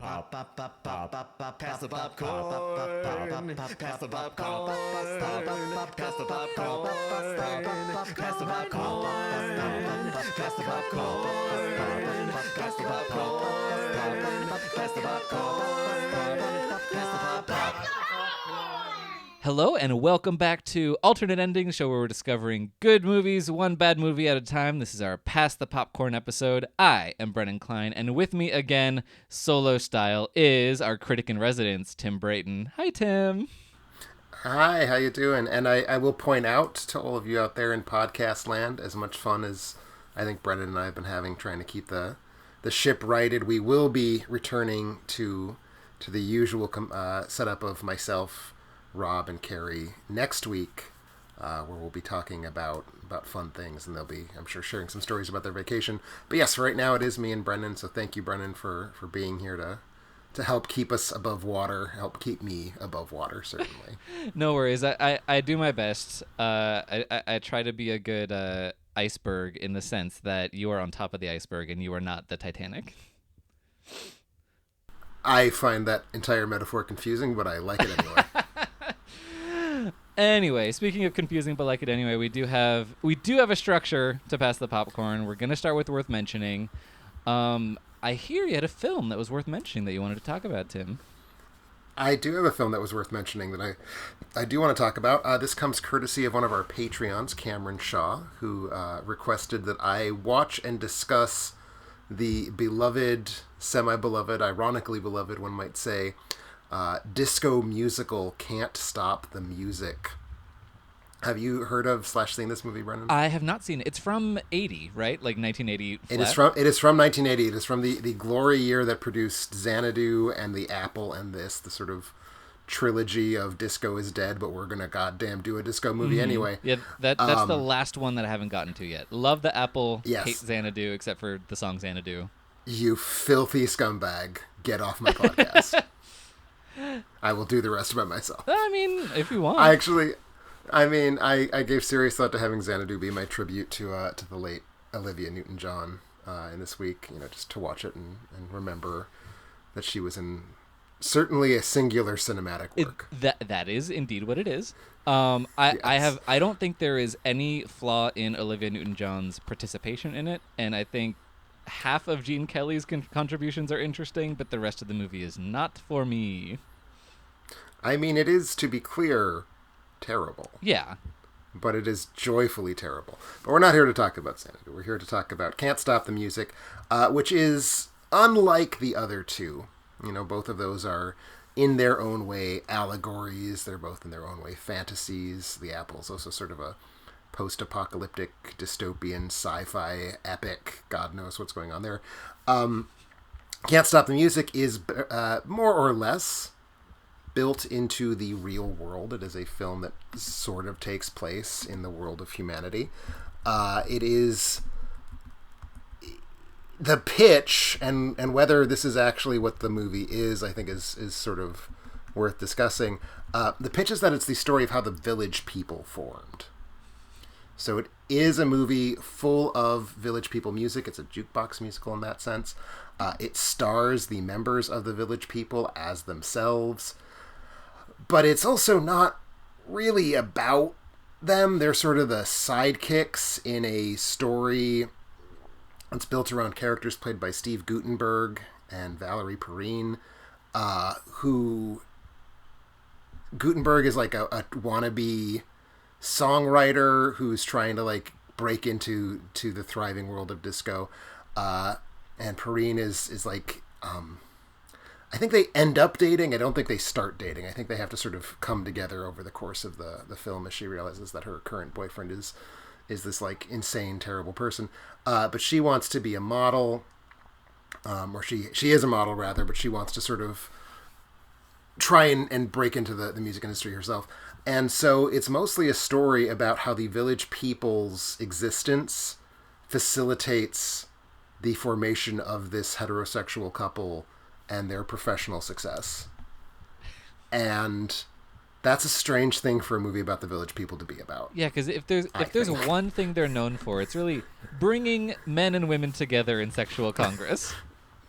Pop, pop, pop, pop, pop, pop, pass the popcorn, pass the popcorn, pass the popcorn, pass the popcorn, pass the popcorn, pass the popcorn, pass the popcorn, pass the popcorn. Hello and welcome back to Alternate Endings, show where we're discovering good movies, one bad movie at a time. This is our Pass the Popcorn episode. I am Brennan Klein, and with me again, solo style, is our critic in residence, Tim Brayton. Hi, Tim. Hi, how you doing? And I will point out to all of you out there in podcast land, as much fun as I think Brennan and I have been having trying to keep the ship righted, we will be returning to the usual setup of myself, Rob and Carrie next week, where we'll be talking about fun things, and they'll be, I'm sure, sharing some stories about their vacation. But yes, right now it is me and Brennan, so thank you, Brennan, for being here to help keep us above water, help keep me above water, certainly. No worries. I do my best. I try to be a good iceberg in the sense that you are on top of the iceberg and you are not the Titanic. I find that entire metaphor confusing, but I like it anyway. Anyway, speaking of confusing but like it anyway, we do have a structure to pass the popcorn. We're gonna start with worth mentioning. I hear you had a film that was worth mentioning that you wanted to talk about, Tim. I do have a film that was worth mentioning that I do want to talk about. This comes courtesy of one of our Patreons, Cameron Shaw, who requested that I watch and discuss the beloved, semi-beloved, ironically beloved, one might say, disco musical Can't Stop the Music. Have you heard of / seen this movie, Brennan? I have not seen it. It's from 80, right? Like 1980 flat? It is from 1980. It is from the glory year that produced Xanadu and The Apple and the sort of trilogy of Disco is Dead, but we're gonna goddamn do a disco movie anyway. Yeah, that's the last one that I haven't gotten to yet. Love The Apple, yes. Hate Xanadu, except for the song Xanadu. You filthy scumbag. Get off my podcast. I will do the rest by myself. I mean, if you want. I gave serious thought to having Xanadu be my tribute to the late Olivia Newton-John in this week, just to watch it and remember that she was in certainly a singular cinematic work. That is indeed what it is. I don't think there is any flaw in Olivia Newton-John's participation in it, and I think half of Gene Kelly's contributions are interesting, but the rest of the movie is not for me. I mean, it is, to be clear, terrible. Yeah. But it is joyfully terrible. But we're not here to talk about Xanadu. We're here to talk about Can't Stop the Music, which is unlike the other two. Both of those are, in their own way, allegories. They're both, in their own way, fantasies. The Apple's also sort of a post-apocalyptic, dystopian, sci-fi epic. God knows what's going on there. Can't Stop the Music is more or less built into the real world. It is a film that sort of takes place in the world of humanity. It is the pitch, and whether this is actually what the movie is, I think is sort of worth discussing. The pitch is that it's the story of how the Village People formed. So it is a movie full of Village People music. It's a jukebox musical in that sense. It stars the members of the Village People as themselves. But it's also not really about them. They're sort of the sidekicks in a story that's built around characters played by Steve Guttenberg and Valerie Perrine, who Guttenberg is like a wannabe songwriter who's trying to break into the thriving world of disco, and Perrine is like I think they end up dating. I don't think they start dating. I think they have to sort of come together over the course of the film as she realizes that her current boyfriend is this insane, terrible person. But she wants to be a model, or she is a model rather, but she wants to sort of try and break into the music industry herself. And so it's mostly a story about how the Village People's existence facilitates the formation of this heterosexual couple and their professional success. And that's a strange thing for a movie about the Village People to be about. Yeah, because if there's one thing they're known for, it's really bringing men and women together in sexual congress.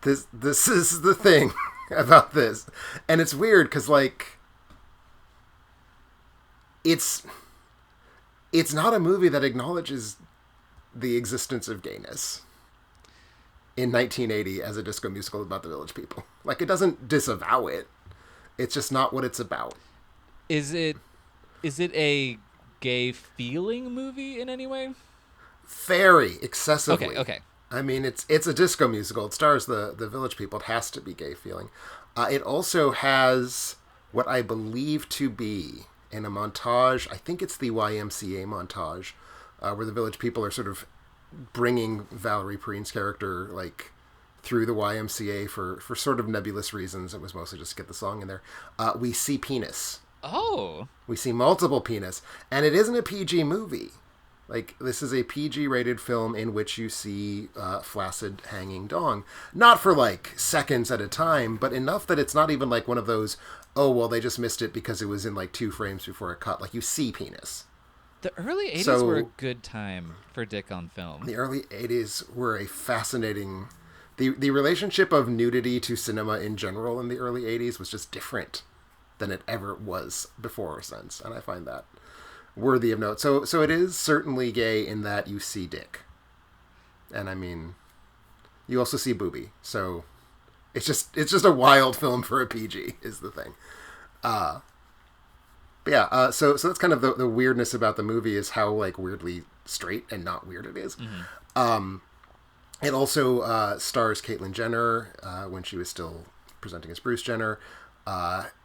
This is the thing. about this. And it's weird because, like, it's not a movie that acknowledges the existence of gayness in 1980 as a disco musical about the Village People. Like, it doesn't disavow it. It's just not what it's about. Is it a gay feeling movie in any way? Very excessively. Okay. I mean, it's a disco musical. It stars the Village People. It has to be gay feeling. It also has what I believe to be in a montage. I think it's the YMCA montage, where the Village People are sort of bringing Valerie Perrine's character like through the YMCA for sort of nebulous reasons. It was mostly just to get the song in there. We see penis. Oh. We see multiple penis, and it isn't a PG movie. Like, this is a PG-rated film in which you see flaccid hanging dong. Not for, like, seconds at a time, but enough that it's not even, like, one of those, oh, well, they just missed it because it was in, like, 2 frames before it cut. Like, you see penis. The early 80s were a good time for dick on film. The early 80s were a fascinating... The relationship of nudity to cinema in general in the early 80s was just different than it ever was before or since, and I find that worthy of note. So it is certainly gay in that you see dick. And I mean, you also see booby. So it's just a wild film for a PG is the thing. But yeah, so that's kind of the weirdness about the movie is how like weirdly straight and not weird it is. Mm-hmm. It also stars Caitlyn Jenner when she was still presenting as Bruce Jenner.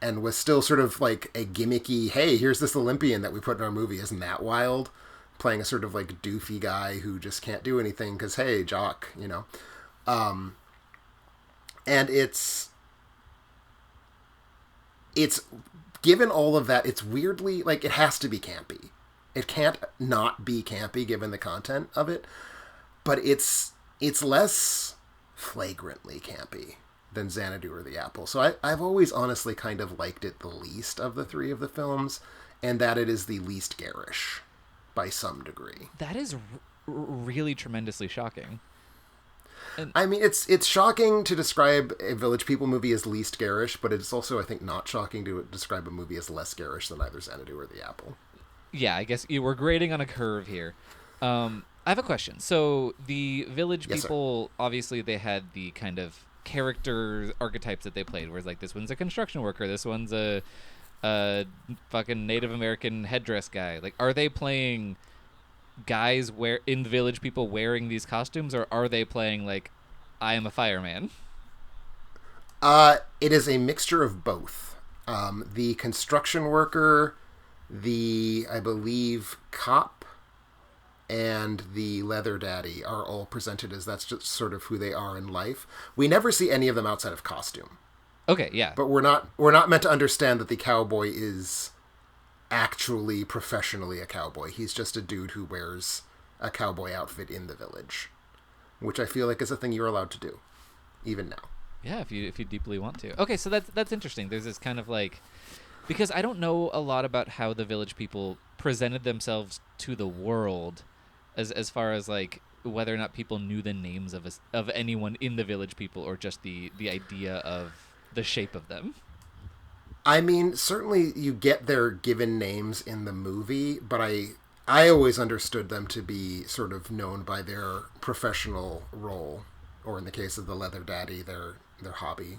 And was still sort of like a gimmicky, hey, here's this Olympian that we put in our movie, isn't that wild? Playing a sort of like doofy guy who just can't do anything because, hey, jock, you know. And it's given all of that, it's weirdly, like, it has to be campy. It can't not be campy given the content of it, but it's less flagrantly campy than Xanadu or The Apple. So I've always honestly kind of liked it the least of the 3 of the films, and that it is the least garish by some degree. That is really tremendously shocking. And I mean, it's shocking to describe a Village People movie as least garish, but it's also, I think, not shocking to describe a movie as less garish than either Xanadu or The Apple. Yeah, I guess you were grading on a curve here. I have a question. So the Village People, obviously they had the kind of character archetypes that they played, whereas like this one's a construction worker, this one's a fucking Native American headdress guy. Like, are they playing guys in the Village People wearing these costumes, or are they playing like I am a fireman? It is a mixture of both. The construction worker, I believe cop, and the leather daddy are all presented as that's just sort of who they are in life. We never see any of them outside of costume. Okay, yeah. But we're not meant to understand that the cowboy is actually professionally a cowboy. He's just a dude who wears a cowboy outfit in the village, which I feel like is a thing you're allowed to do, even now. Yeah, if you deeply want to. Okay, so that's interesting. There's this kind of like, because I don't know a lot about how the Village People presented themselves to the world, as far as like whether or not people knew the names of anyone in the Village People, or just the idea of the shape of them. I mean, certainly you get their given names in the movie, but I always understood them to be sort of known by their professional role, or in the case of the leather daddy, their hobby.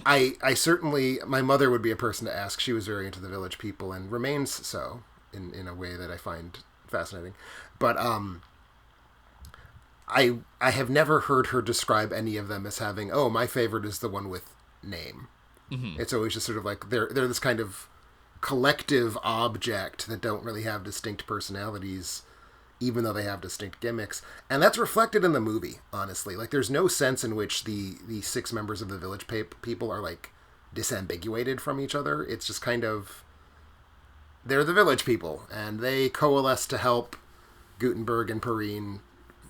I certainly, my mother would be a person to ask. She was very into the Village People and remains so in a way that I find fascinating. But I have never heard her describe any of them as having, oh, my favorite is the one with name. Mm-hmm. It's always just sort of like they're this kind of collective object that don't really have distinct personalities, even though they have distinct gimmicks. And that's reflected in the movie, honestly. Like, there's no sense in which the 6 members of the Village People are like disambiguated from each other. It's just kind of, they're the Village People, and they coalesce to help Gutenberg and Perrine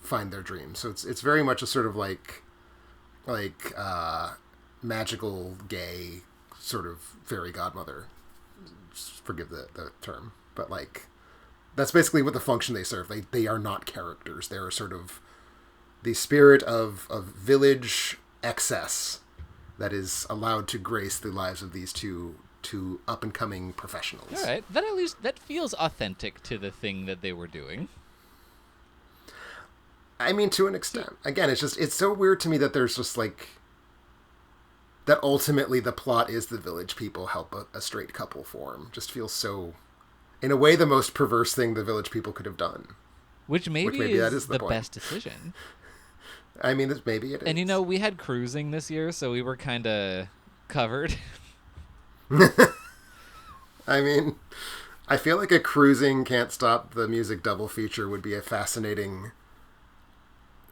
find their dreams. So it's very much a sort of like magical gay sort of fairy godmother. Forgive the term, but like that's basically what the function they serve. They are not characters. They're sort of the spirit of village excess that is allowed to grace the lives of these two up-and-coming professionals. All right. That at least that feels authentic to the thing that they were doing. I mean, to an extent. Again, it's so weird to me that there's just like that ultimately the plot is the village people help a straight couple form. Just feels so, in a way, the most perverse thing the village people could have done. Which maybe that is the the best decision. I mean, maybe it is. And you know, we had cruising this year, so we were kind of covered. I mean, I feel like a cruising Can't Stop the Music double feature would be a fascinating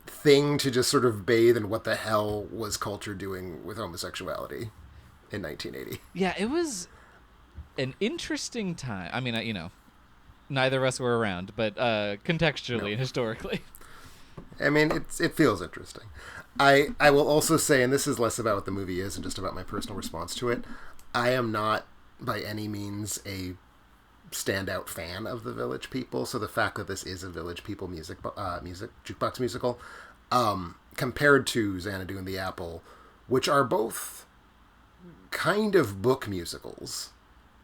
thing to just sort of bathe in what the hell was culture doing with homosexuality in 1980. Yeah, it was an interesting time. I mean, you know, neither of us were around, but contextually and historically. I mean, it feels interesting. I will also say, and this is less about what the movie is and just about my personal response to it, I am not by any means a standout fan of the Village People, so the fact that this is a Village People jukebox musical, compared to Xanadu and the Apple, which are both kind of book musicals,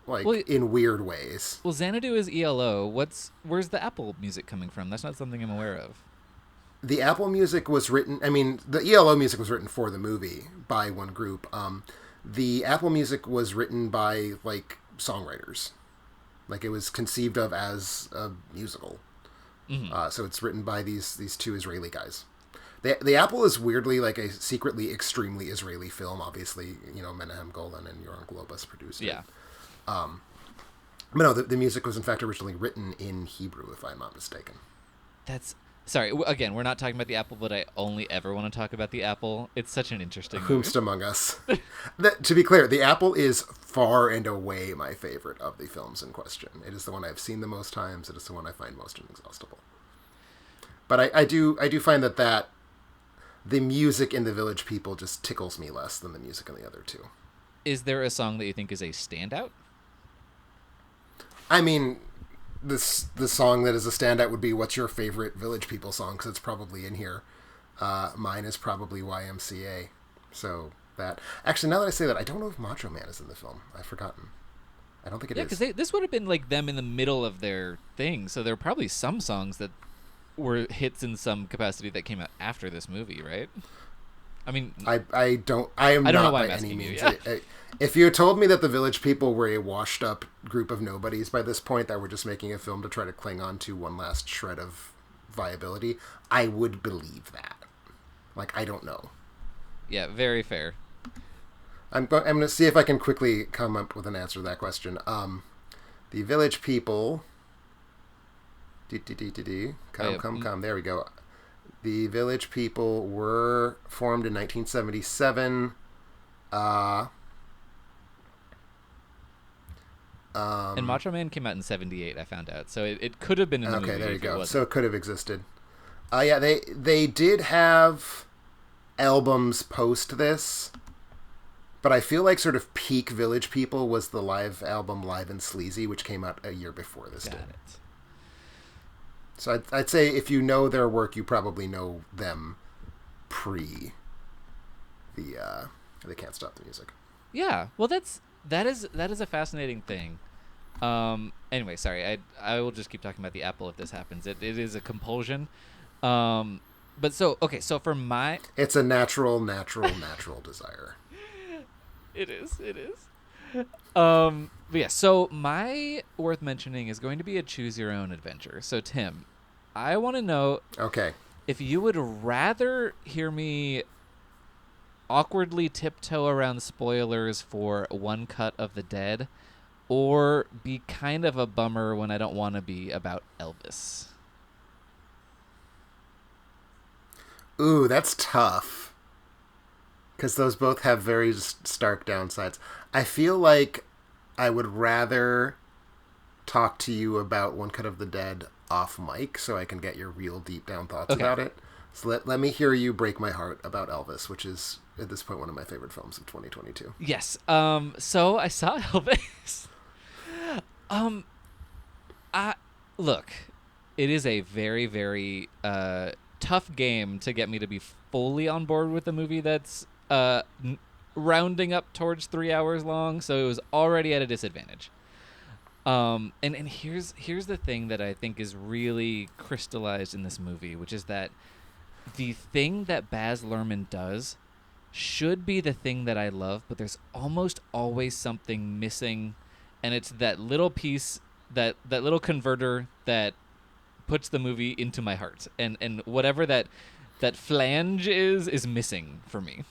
in weird ways. Well, Xanadu is ELO. Where's the Apple music coming from? That's not something I'm aware of. The Apple music was written, I mean, the ELO music was written for the movie by one group. The Apple music was written by, songwriters. It was conceived of as a musical. Mm-hmm. So it's written by these two Israeli guys. The Apple is weirdly a secretly extremely Israeli film. Obviously, Menahem Golan and Yoram Globus produced it. Yeah. But no, the music was in fact originally written in Hebrew, if I'm not mistaken. Sorry, again, we're not talking about the Apple, but I only ever want to talk about the Apple. It's such an interesting movie. Whomst among us. To be clear, the Apple is far and away my favorite of the films in question. It is the one I've seen the most times. It is the one I find most inexhaustible. But I do find that the music in The Village People just tickles me less than the music in the other two. Is there a song that you think is a standout? I mean, the song that is a standout would be What's Your Favorite Village People song, because it's probably in here. Mine is probably YMCA. So that... Actually, now that I say that, I don't know if Macho Man is in the film. I've forgotten. I don't think it is. Yeah, because this would have been them in the middle of their thing, so there are probably some songs that were hits in some capacity that came out after this movie, right? I mean... I don't know why I'm asking you. Yeah. If you had told me that the Village People were a washed-up group of nobodies by this point that were just making a film to try to cling on to one last shred of viability, I would believe that. I don't know. Yeah, very fair. I'm going to see if I can quickly come up with an answer to that question. The Village People... Come. There we go. The Village People were formed in 1977. And Macho Man came out in 78, I found out. So it could have been in the movie. Okay, there you go. It so it could have existed. Yeah, they did have albums post this, but I feel like sort of peak Village People was the live album Live and Sleazy, which came out a year before this did. Got it. So I'd say if you know their work, you probably know them pre the Can't Stop the Music. Yeah, well, that is a fascinating thing. Anyway, sorry, I will just keep talking about the Apple if this happens. It is a compulsion. But so for my... It's a natural desire. It is. But yeah, so my worth mentioning is going to be a choose your own adventure. So Tim, I want to know if you would rather hear me awkwardly tiptoe around spoilers for One Cut of the Dead, or be kind of a bummer when I don't want to be about Elvis. Ooh, that's tough. Because those both have very stark downsides. I feel like I would rather talk to you about One Cut of the Dead off mic so I can get your real deep down thoughts about it. So let me hear you break my heart about Elvis, which is, at this point, one of my favorite films of 2022. Yes. So I saw Elvis. Look, it is a very, very tough game to get me to be fully on board with a movie that's rounding up towards 3 hours long, so it was already at a disadvantage. And here's the thing that I think is really crystallized in this movie, which is that the thing that Baz Luhrmann does should be the thing that I love, but there's almost always something missing, and it's that little piece, that little converter that puts the movie into my heart, and whatever that flange is missing for me.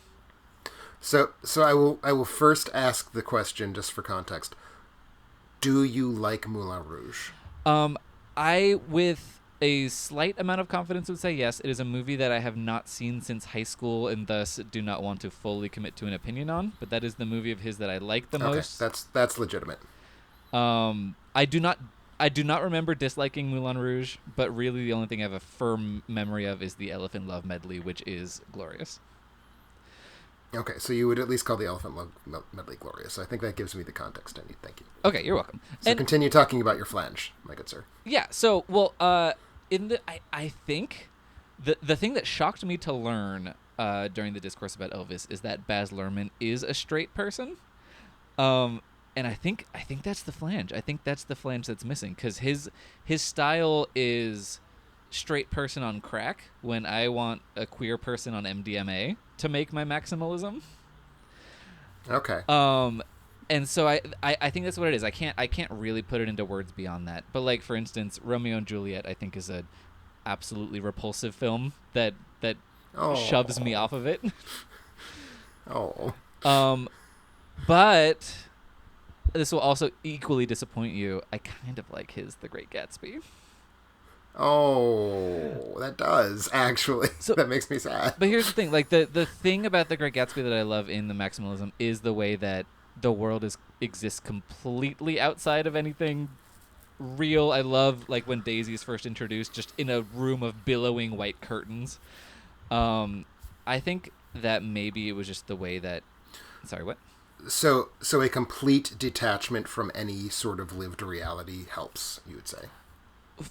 So I will first ask the question, just for context. Do you like Moulin Rouge? I, with a slight amount of confidence, would say yes. It is a movie that I have not seen since high school, and thus do not want to fully commit to an opinion on. But that is the movie of his that I like the most. That's legitimate. I do not remember disliking Moulin Rouge, but really the only thing I have a firm memory of is the Elephant Love medley, which is glorious. Okay, so you would at least call the Elephant Love medley glorious. So I think that gives me the context I need. Thank you. Okay, you're welcome. So continue talking about your flange, my good sir. Yeah. So, well, I think the thing that shocked me to learn during the discourse about Elvis is that Baz Luhrmann is a straight person. And I think that's the flange. I think that's the flange that's missing, because his style is straight person on crack when I want a queer person on MDMA to make my maximalism. Okay. And so I think that's what it is. I can't really put it into words beyond that. But, like, for instance, Romeo and Juliet, I think, is a absolutely repulsive film that shoves me off of it. Oh. But this will also equally disappoint you. I kind of like his The Great Gatsby. Oh, that does, actually. So, that makes me sad. But here's the thing. Like, the thing about The Great Gatsby that I love in the maximalism is the way that the world exists completely outside of anything real. I love, like, when Daisy is first introduced, just in a room of billowing white curtains. I think that maybe it was just the way that... Sorry, what? So a complete detachment from any sort of lived reality helps, you would say?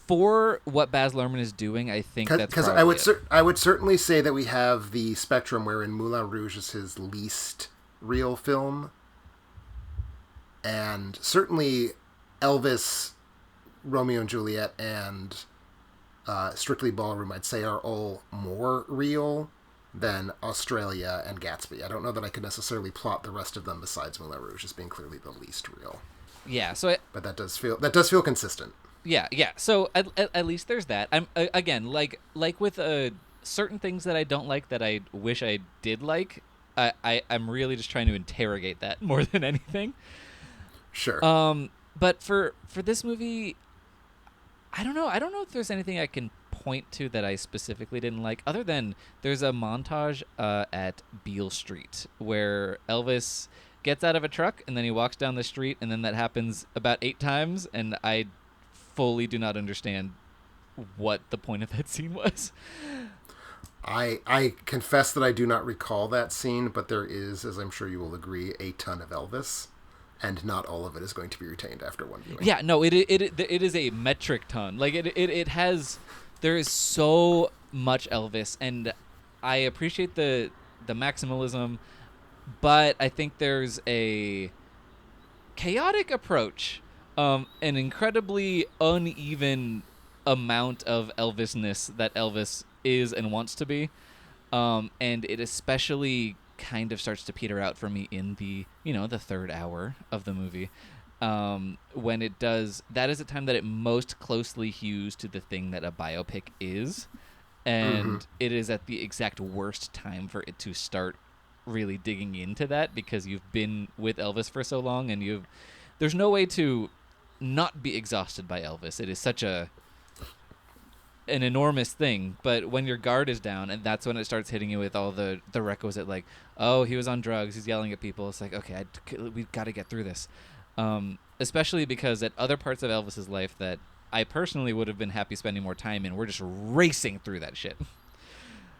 For what Baz Luhrmann is doing, I think that's probably I would certainly say that we have the spectrum wherein Moulin Rouge is his least real film, and certainly Elvis, Romeo and Juliet, and Strictly Ballroom, I'd say, are all more real than Australia and Gatsby. I don't know that I could necessarily plot the rest of them besides Moulin Rouge as being clearly the least real. Yeah, so but that does feel consistent. Yeah. So at least there's that. I'm again, like with certain things that I don't like that I wish I did like. I'm really just trying to interrogate that more than anything. Sure. But for this movie, I don't know if there's anything I can point to that I specifically didn't like, other than there's a montage at Beale Street where Elvis gets out of a truck and then he walks down the street, and then that happens about 8 times, and I fully do not understand what the point of that scene was. I confess that I do not recall that scene, but there is, as I'm sure you will agree, a ton of Elvis, and not all of it is going to be retained after one viewing. Yeah, no, it is a metric ton. Like it has, there is so much Elvis, and I appreciate the maximalism, but I think there's a chaotic approach. An incredibly uneven amount of Elvisness that Elvis is and wants to be, and it especially kind of starts to peter out for me in the third hour of the movie, when it does. That is the time that it most closely hews to the thing that a biopic is, and it is at the exact worst time for it to start really digging into that, because you've been with Elvis for so long, and there's no way to not be exhausted by Elvis. It is such an enormous thing, but when your guard is down, and that's when it starts hitting you with all the requisite, like, oh, he was on drugs, he's yelling at people, it's like, okay, we've got to get through this, especially because at other parts of Elvis's life that I personally would have been happy spending more time in, we're just racing through that shit.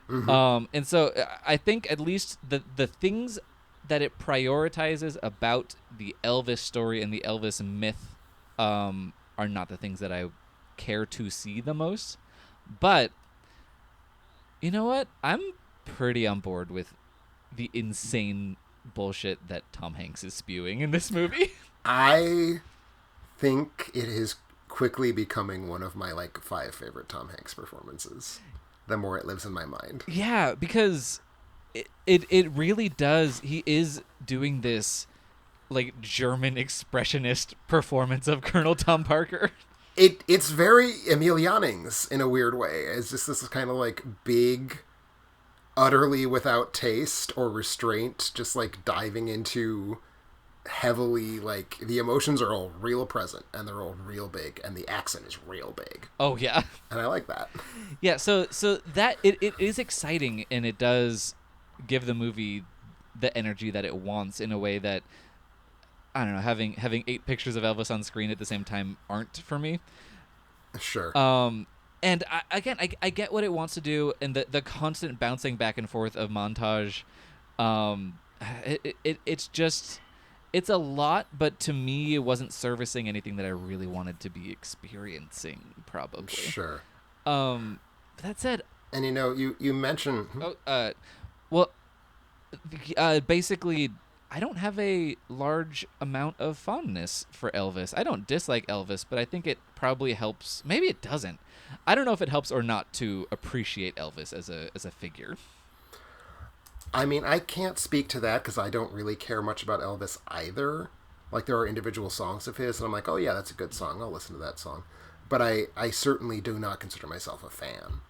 And so I think at least the things that it prioritizes about the Elvis story and the Elvis myth are not the things that I care to see the most. But you know what? I'm pretty on board with the insane bullshit that Tom Hanks is spewing in this movie. I think it is quickly becoming one of my like 5 favorite Tom Hanks performances. The more it lives in my mind. Yeah, because it really does. He is doing this like German expressionist performance of Colonel Tom Parker. It's very Emil Jannings in a weird way. It's just this kind of like big, utterly without taste or restraint, just like diving into heavily, like the emotions are all real present and they're all real big and the accent is real big. Oh yeah. And I like that. Yeah, so that it is exciting, and it does give the movie the energy that it wants in a way that, I don't know, having 8 pictures of Elvis on screen at the same time aren't for me. Sure. And I get what it wants to do, and the constant bouncing back and forth of montage. It's a lot, but to me, it wasn't servicing anything that I really wanted to be experiencing. Probably. Sure. That said, and you mentioned. Basically, I don't have a large amount of fondness for Elvis. I don't dislike Elvis, but I think it probably helps. Maybe it doesn't. I don't know if it helps or not to appreciate Elvis as a figure. I mean, I can't speak to that because I don't really care much about Elvis either. Like, there are individual songs of his, and I'm like, oh yeah, that's a good song. I'll listen to that song. But I certainly do not consider myself a fan.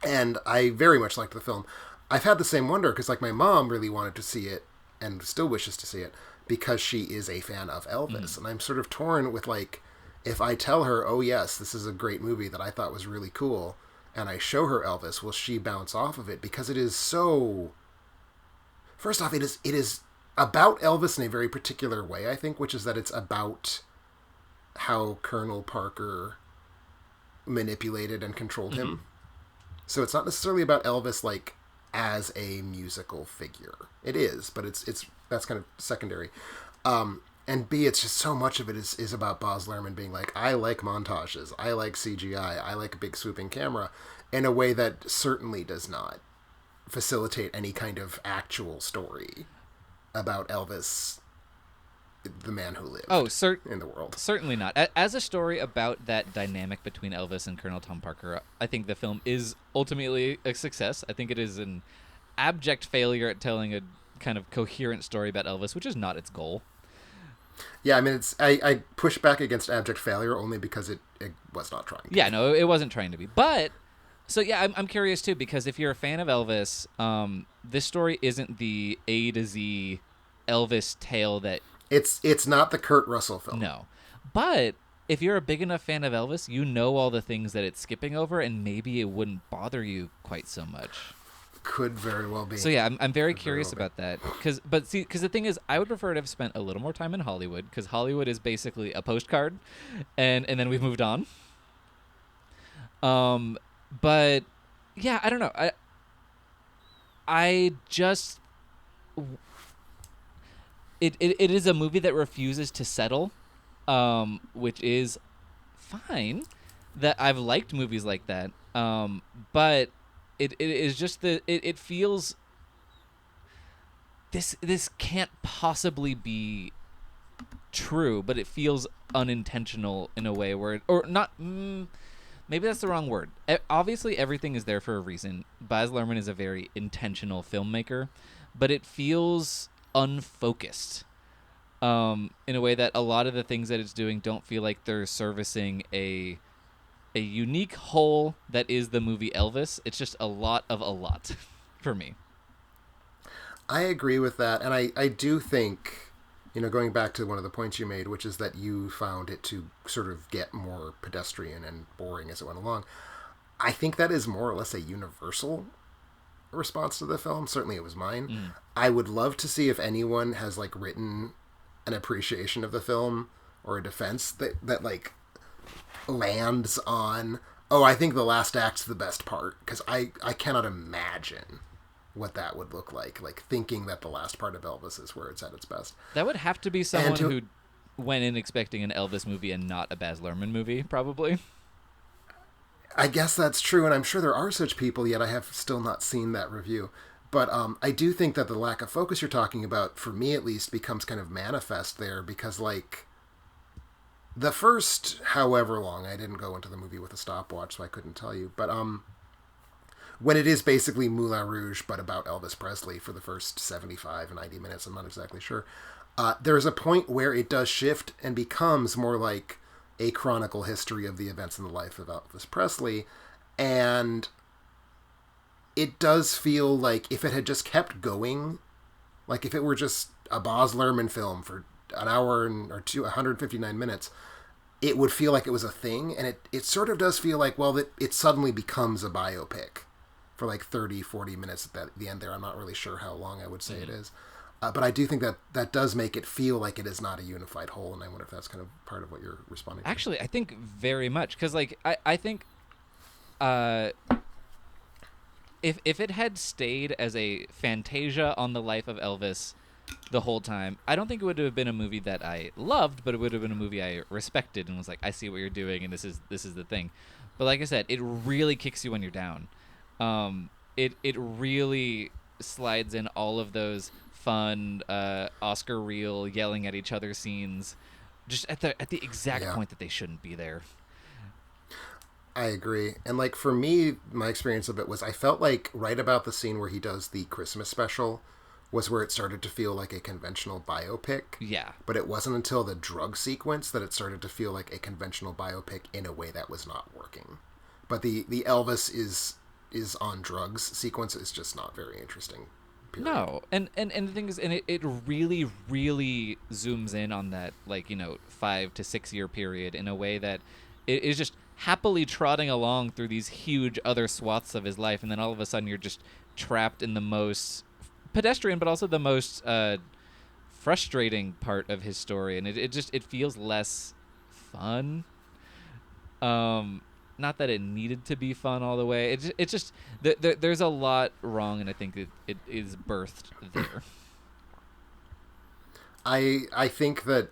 And I very much liked the film. I've had the same wonder because, like, my mom really wanted to see it and still wishes to see it because she is a fan of Elvis. And I'm sort of torn with, like, if I tell her, oh yes, this is a great movie that I thought was really cool, and I show her Elvis, will she bounce off of it? Because it is so... First off, it is about Elvis in a very particular way, I think, which is that it's about how Colonel Parker manipulated and controlled him. So it's not necessarily about Elvis, like, as a musical figure. It is, but it's that's kind of secondary. And B, it's just so much of it is about Baz Luhrmann being like, I like montages, I like CGI, I like a big swooping camera, in a way that certainly does not facilitate any kind of actual story about Elvis, the man who lived in the world. Certainly not. As a story about that dynamic between Elvis and Colonel Tom Parker, I think the film is ultimately a success. I think it is an abject failure at telling a kind of coherent story about Elvis, which is not its goal. Yeah, I mean, I push back against abject failure only because it was not trying to. Yeah, no, it wasn't trying to be. But, so yeah, I'm curious too, because if you're a fan of Elvis, this story isn't the A to Z Elvis tale that... It's not the Kurt Russell film. No. But if you're a big enough fan of Elvis, you know all the things that it's skipping over, and maybe it wouldn't bother you quite so much. Could very well be. So yeah, I'm very curious about that. Because the thing is, I would prefer to have spent a little more time in Hollywood, because Hollywood is basically a postcard, and then we've moved on. But yeah, I don't know. I just... It is a movie that refuses to settle, which is fine. That I've liked movies like that, but it is just it feels this can't possibly be true, but it feels unintentional in a way where or not. Maybe that's the wrong word. Obviously, everything is there for a reason. Baz Luhrmann is a very intentional filmmaker, but it feels unfocused in a way that a lot of the things that it's doing don't feel like they're servicing a unique whole that is the movie Elvis. It's just a lot for me. I agree with that, and I do think, going back to one of the points you made, which is that you found it to sort of get more pedestrian and boring as it went along. I think that is more or less a universal response to the film. Certainly it was mine. I would love to see if anyone has like written an appreciation of the film or a defense that like lands on, I think the last act's the best part, because I cannot imagine what that would look like thinking that the last part of Elvis is where it's at its best. That would have to be someone who went in expecting an Elvis movie and not a Baz Luhrmann movie, probably. I guess that's true, and I'm sure there are such people, yet I have still not seen that review. But I do think that the lack of focus you're talking about, for me at least, becomes kind of manifest there, because, like, the first however long, I didn't go into the movie with a stopwatch, so I couldn't tell you, but when it is basically Moulin Rouge, but about Elvis Presley for the first 75, 90 minutes, I'm not exactly sure, there's a point where it does shift and becomes more like a chronicle history of the events in the life of Elvis Presley, and it does feel like if it had just kept going, like if it were just a Baz Luhrmann film for an hour or two, 159 minutes, it would feel like it was a thing, and it sort of does feel like, well, it suddenly becomes a biopic for like 30, 40 minutes at the end there. I'm not really sure how long I would say it is. But I do think that does make it feel like it is not a unified whole, and I wonder if that's kind of part of what you're responding to. Actually, I think very much, because like I think if it had stayed as a Fantasia on the life of Elvis the whole time, I don't think it would have been a movie that I loved, but it would have been a movie I respected and was like, I see what you're doing, and this is the thing. But like I said, it really kicks you when you're down. It really slides in all of those fun Oscar reel yelling at each other scenes, just at the exact point that they shouldn't be there. I agree. And like for me, my experience of it was I felt like right about the scene where he does the Christmas special was where it started to feel like a conventional biopic. Yeah. But it wasn't until the drug sequence that it started to feel like a conventional biopic in a way that was not working. But the Elvis is on drugs sequence is just not very interesting. Period. No, and the thing is, and it really, really zooms in on that, like, 5 to 6 year period in a way that it is just happily trotting along through these huge other swaths of his life, and then all of a sudden you're just trapped in the most pedestrian, but also the most frustrating part of his story, and it feels less fun. Not that it needed to be fun all the way. It just there's a lot wrong, and I think it is birthed there. I think that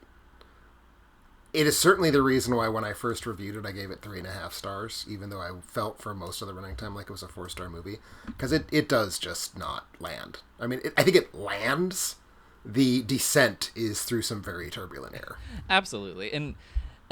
it is certainly the reason why when I first reviewed it, I gave it 3.5 stars, even though I felt for most of the running time like it was a 4-star movie, because it does just not land. I mean, I think it lands. The descent is through some very turbulent air. Absolutely,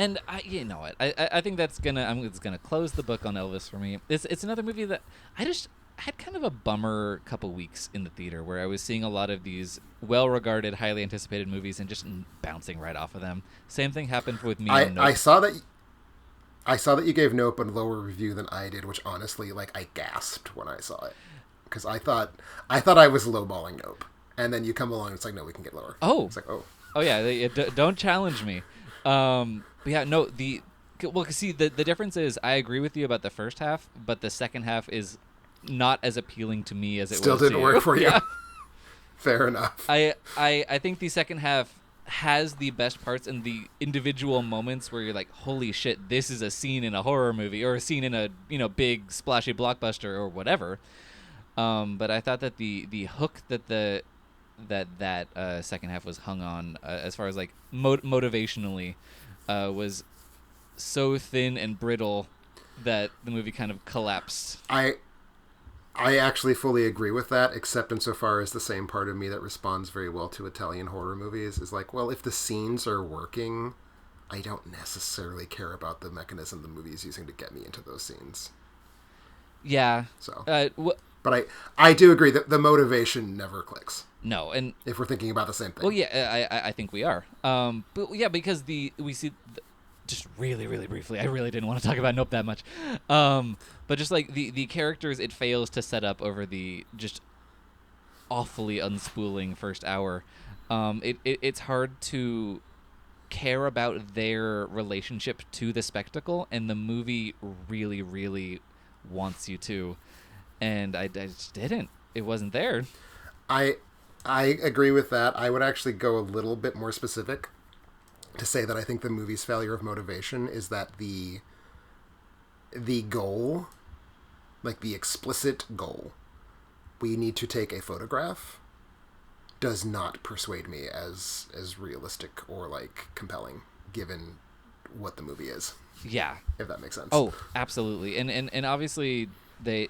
and I, you know what? I think it's gonna close the book on Elvis for me. It's another movie that I had kind of a bummer couple weeks in the theater where I was seeing a lot of these well-regarded, highly anticipated movies and just bouncing right off of them. Same thing happened with me. I saw that you gave Nope a lower review than I did, which honestly, like, I gasped when I saw it because I thought I was lowballing Nope, and then you come along and it's like, no, we can get lower. Oh, it's like, oh yeah, don't challenge me. But yeah, no, see, the difference is I agree with you about the first half, but the second half is not as appealing to me as it still was didn't to work you. for you. Yeah. Fair enough. I think the second half has the best parts in the individual moments where you're like, holy shit, this is a scene in a horror movie or a scene in a big splashy blockbuster or whatever. But I thought that the hook that that second half was hung on, as far as like motivationally, was so thin and brittle that the movie kind of collapsed. I actually fully agree with that, except insofar as the same part of me that responds very well to Italian horror movies is like, well, if the scenes are working, I don't necessarily care about the mechanism the movie is using to get me into those scenes. Yeah. So, but I do agree that the motivation never clicks. No, and if we're thinking about the same thing. Well, yeah, I think we are. But yeah, because we see. Just really, really briefly, I really didn't want to talk about Nope that much. But just like the characters it fails to set up over the just awfully unspooling first hour, it's hard to care about their relationship to the spectacle, and the movie really, really wants you to. And I just didn't. It wasn't there. I agree with that. I would actually go a little bit more specific to say that I think the movie's failure of motivation is that the goal, like the explicit goal, we need to take a photograph, does not persuade me as realistic or like compelling, given what the movie is. Yeah. If that makes sense. Oh, absolutely. And obviously they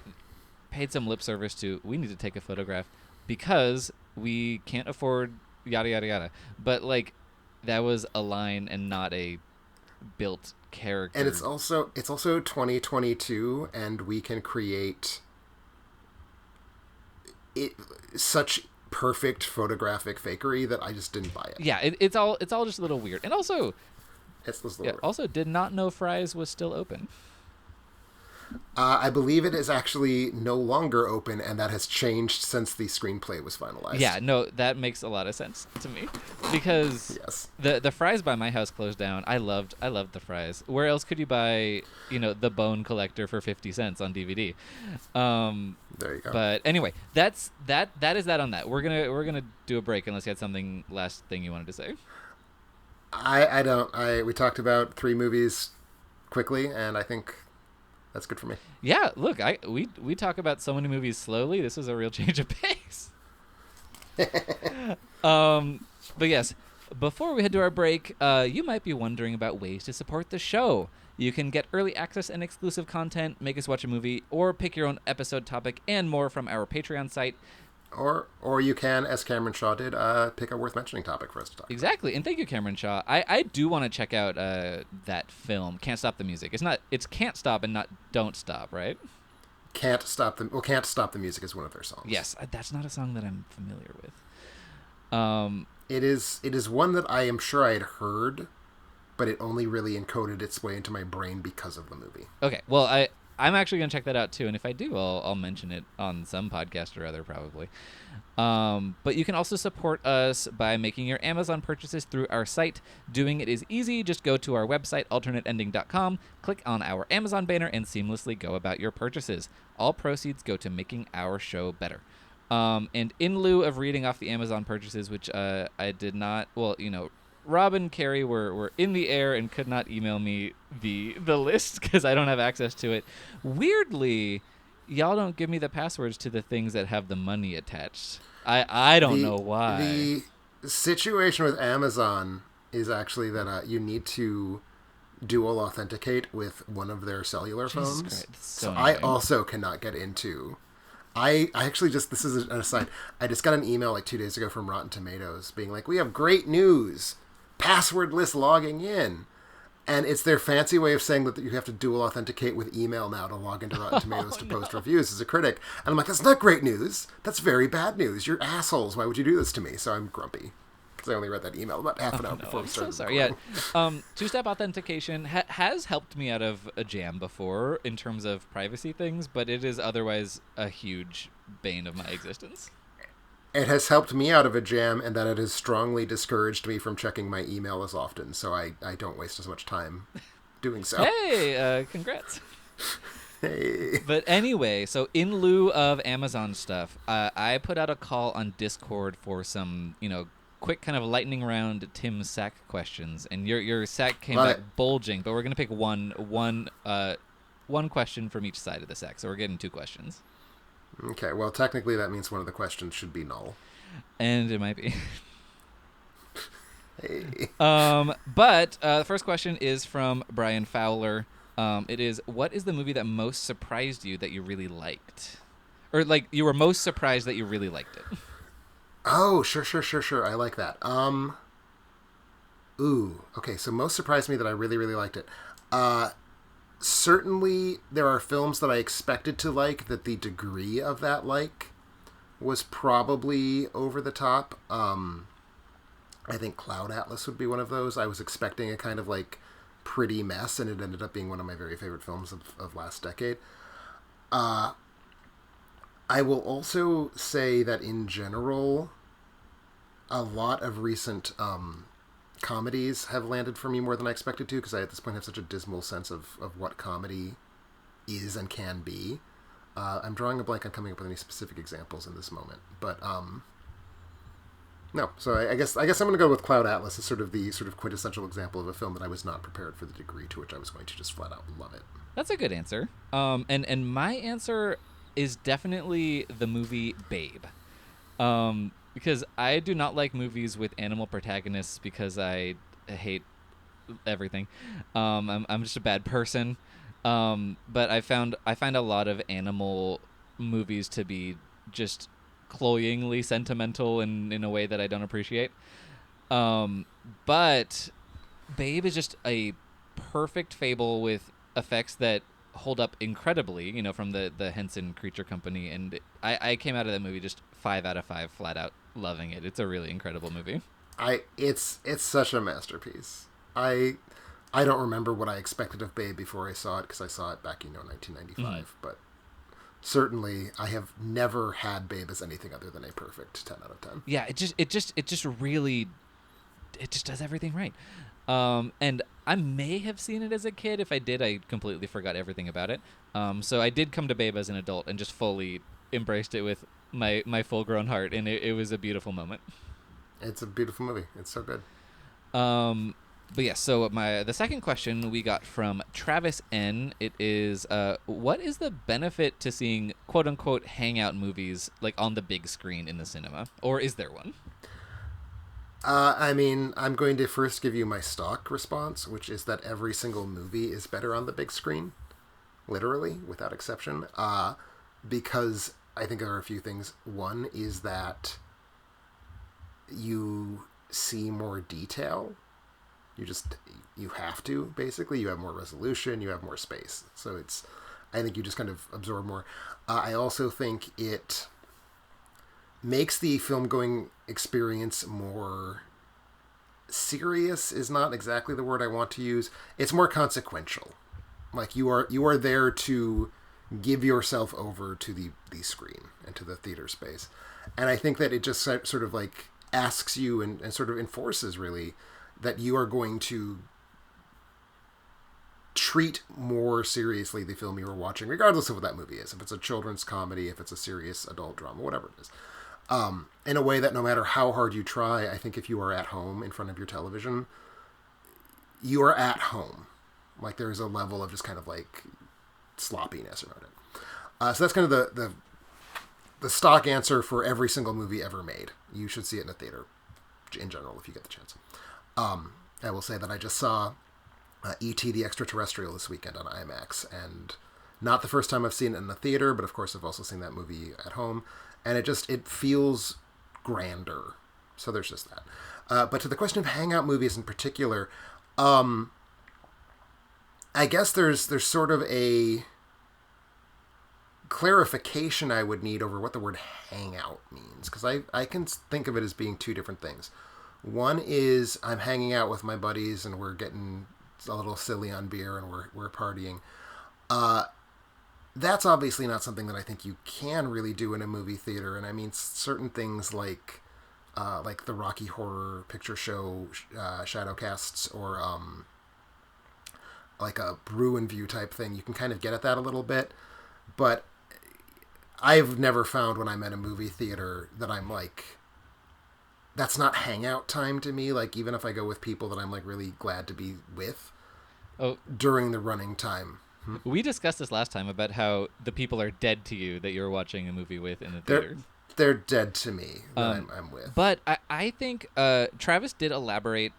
paid some lip service to, we need to take a photograph because we can't afford yada yada yada. But like that was a line and not a built character. And it's also 2022 and we can create such perfect photographic fakery that I just didn't buy it. Yeah, it's all just a little weird. And also Also did not know Fry's was still open. I believe it is actually no longer open, and that has changed since the screenplay was finalized. Yeah, no, that makes a lot of sense to me because yes. the Fry's by my house closed down. I loved the Fry's. Where else could you buy, the Bone Collector for 50 cents on DVD? There you go. But anyway, that is that on that. We're gonna do a break unless you had something last thing you wanted to say. We talked about 3 movies quickly, and I think that's good for me. Yeah, look, we talk about so many movies slowly. This was a real change of pace. But yes, before we head to our break, you might be wondering about ways to support the show. You can get early access and exclusive content, make us watch a movie, or pick your own episode topic and more from our Patreon site. Or you can, as Cameron Shaw did, pick a worth mentioning topic for us to talk about. Exactly, and thank you, Cameron Shaw. I do want to check out that film, Can't Stop the Music. It's Can't Stop and not Don't Stop, right? Can't Stop the Music is one of their songs. Yes, that's not a song that I'm familiar with. It is one that I am sure I had heard, but it only really encoded its way into my brain because of the movie. Okay, well, I'm actually going to check that out, too. And if I do, I'll mention it on some podcast or other, probably. But you can also support us by making your Amazon purchases through our site. Doing it is easy. Just go to our website, alternateending.com, click on our Amazon banner, and seamlessly go about your purchases. All proceeds go to making our show better. And in lieu of reading off the Amazon purchases, which I did not, Rob and Carrie were in the air and could not email me the list because I don't have access to it. Weirdly, y'all don't give me the passwords to the things that have the money attached. I don't know why. The situation with Amazon is actually that you need to dual authenticate with one of their cellular phones. Christ, so annoying. I also cannot get into... I actually this is an aside, I just got an email like 2 days ago from Rotten Tomatoes being like, we have great news. Passwordless logging in. And it's their fancy way of saying that you have to dual authenticate with email now to log into Rotten Tomatoes to post reviews as a critic. And I'm like, that's not great news. That's very bad news. You're assholes. Why would you do this to me? So I'm grumpy. Because I only read that email about half an hour before we started. So sorry. Yeah. Two-step authentication has helped me out of a jam before in terms of privacy things, but it is otherwise a huge bane of my existence. It has helped me out of a jam, and that it has strongly discouraged me from checking my email as often, so I don't waste as much time doing so. Hey, congrats. Hey. But anyway, so in lieu of Amazon stuff, I put out a call on Discord for some, quick kind of lightning round Tim Sack questions, and your sack came back bulging, but we're gonna pick one question from each side of the sack, so we're getting 2 questions. Okay, well, technically that means one of the questions should be null. And it might be. Hey. But the first question is from Brian Fowler. It is, what is the movie that most surprised you that you really liked? Or, like, you were most surprised that you really liked it? Oh, sure. I like that. Okay, so most surprised me that I really, really liked it. Certainly, there are films that I expected to like that the degree of that was probably over the top. I think Cloud Atlas would be one of those. I was expecting a kind of pretty mess, and it ended up being one of my very favorite films of last decade. I will also say that in general, a lot of recent comedies have landed for me more than I expected to, because I at this point have such a dismal sense of what comedy is and can be. I'm drawing a blank on coming up with any specific examples in this moment, but no. So I guess I'm going to go with Cloud Atlas as sort of the quintessential example of a film that I was not prepared for the degree to which I was going to just flat out love it. That's a good answer. And my answer is definitely the movie Babe. Because I do not like movies with animal protagonists because I hate everything. I'm just a bad person. But I find a lot of animal movies to be just cloyingly sentimental in a way that I don't appreciate. But Babe is just a perfect fable with effects that hold up incredibly, from the Henson Creature Company, and I came out of that movie just 5 out of 5 flat out loving it. It's a really incredible movie. It's such a masterpiece. I don't remember what I expected of Babe before I saw it, because I saw it back 1995, but certainly I have never had Babe as anything other than a perfect 10 out of 10. Yeah, it just really does everything right. And I may have seen it as a kid. If I did, I completely forgot everything about it. So I did come to Babe as an adult and just fully embraced it with my full-grown heart, and it was a beautiful moment. It's a beautiful movie. It's so good. But yeah, so the second question we got from Travis N. It is, what is the benefit to seeing quote-unquote hangout movies like on the big screen in the cinema? Or is there one? I'm going to first give you my stock response, which is that every single movie is better on the big screen, literally, without exception, because I think there are a few things. One is that you see more detail. You have to, basically. You have more resolution, you have more space. So I think you just kind of absorb more. I also think it makes the film-going experience more serious is not exactly the word I want to use. It's more consequential. Like, you are there to give yourself over to the screen and to the theater space. And I think that it just sort of like asks you and sort of enforces, really, that you are going to treat more seriously the film you are watching, regardless of what that movie is. If it's a children's comedy, if it's a serious adult drama, whatever it is. In a way that no matter how hard you try, I think if you are at home in front of your television, you are at home. Like, there's a level of just kind of like sloppiness around it. So that's kind of the stock answer for every single movie ever made. You should see it in a theater, in general, if you get the chance. I will say that I just saw E.T. the Extraterrestrial this weekend on IMAX, and not the first time I've seen it in the theater, but of course I've also seen that movie at home, and it feels grander. So there's just that. But to the question of hangout movies in particular, I guess there's sort of a clarification I would need over what the word hangout means, because I can think of it as being two different things. One is I'm hanging out with my buddies and we're getting a little silly on beer and we're partying. That's obviously not something that I think you can really do in a movie theater. And I mean, certain things like the Rocky Horror Picture Show Shadowcasts, or like a Brew and View type thing, you can kind of get at that a little bit. But I've never found when I'm at a movie theater that I'm like, that's not hangout time to me. Like, even if I go with people that I'm like really glad to be with during the running time. We discussed this last time about how the people are dead to you that you're watching a movie with in the theater. They're dead to me that I'm with. But I think Travis did elaborate.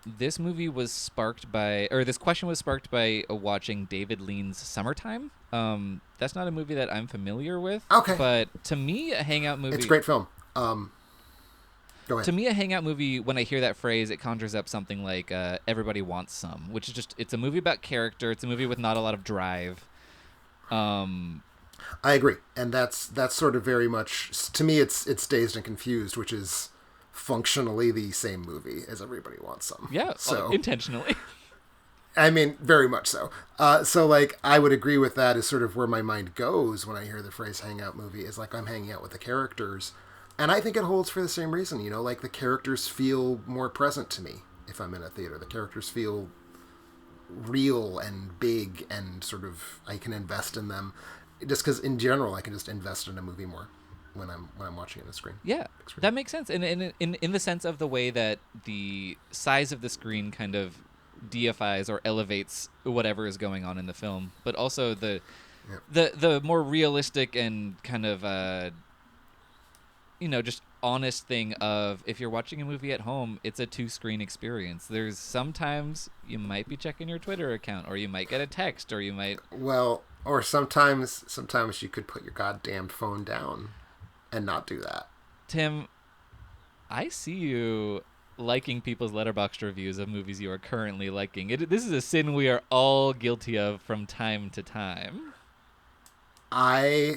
This movie was sparked by, or this question was sparked by watching David Lean's Summertime. That's not a movie that I'm familiar with. Okay. But to me, a hangout movie... It's a great film. Go ahead. To me, a hangout movie, when I hear that phrase, it conjures up something like Everybody Wants Some, which is just, it's a movie about character. It's a movie with not a lot of drive. I agree. And that's sort of very much, to me, it's Dazed and Confused, which is functionally the same movie as Everybody Wants Some. Yeah, so intentionally. I mean, very much so. So, like, I would agree with that as sort of where my mind goes when I hear the phrase hangout movie, is like I'm hanging out with the characters. And I think it holds for the same reason, like the characters feel more present to me if I'm in a theater. The characters feel real and big, and sort of I can invest in them, just because in general I can just invest in a movie more when I'm watching it on the screen. Yeah, that makes sense. And in the sense of the way that the size of the screen kind of deifies or elevates whatever is going on in the film, but also the more realistic and kind of just honest thing of if you're watching a movie at home, it's a 2-screen experience. There's sometimes you might be checking your Twitter account, or you might get a text, or you might... Well, or sometimes you could put your goddamn phone down and not do that. Tim, I see you liking people's Letterboxd reviews of movies you are currently liking. This is a sin we are all guilty of from time to time. I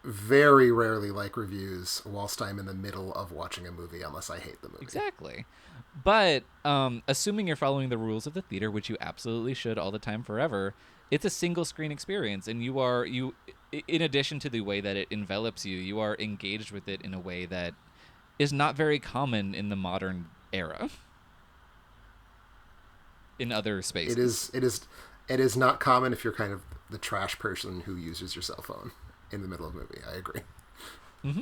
very rarely like reviews whilst I'm in the middle of watching a movie, unless I hate the movie. Exactly. But assuming you're following the rules of the theater, which you absolutely should all the time forever, it's a single screen experience, and you in addition to the way that it envelops you, you are engaged with it in a way that is not very common in the modern era. In other spaces. It is not common if you're kind of the trash person who uses your cell phone in the middle of a movie. I agree. Mm-hmm.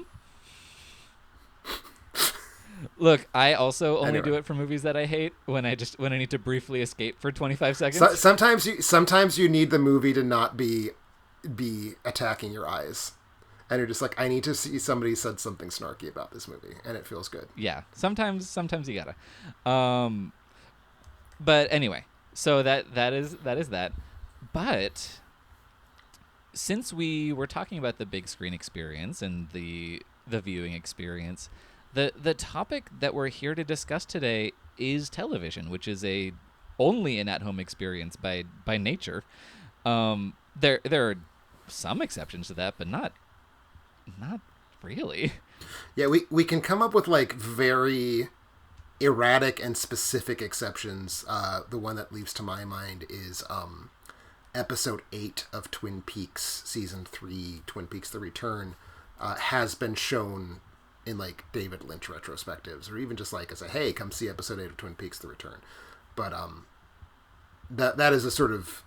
Look, I also only do it for movies that I hate when I need to briefly escape for 25 seconds. Sometimes you need the movie to not be attacking your eyes. And you're just like, I need to see somebody said something snarky about this movie, and it feels good. Yeah, sometimes you gotta. But anyway, so that is that. But since we were talking about the big screen experience and the viewing experience, the topic that we're here to discuss today is television, which is only an at-home experience by nature. There are some exceptions to that, but not really. Yeah, we can come up with like very erratic and specific exceptions. The one that leaps to my mind is episode 8 of Twin Peaks, season 3, Twin Peaks: The Return, has been shown in like David Lynch retrospectives, or even just like as a hey, come see episode 8 of Twin Peaks: The Return. But that is a sort of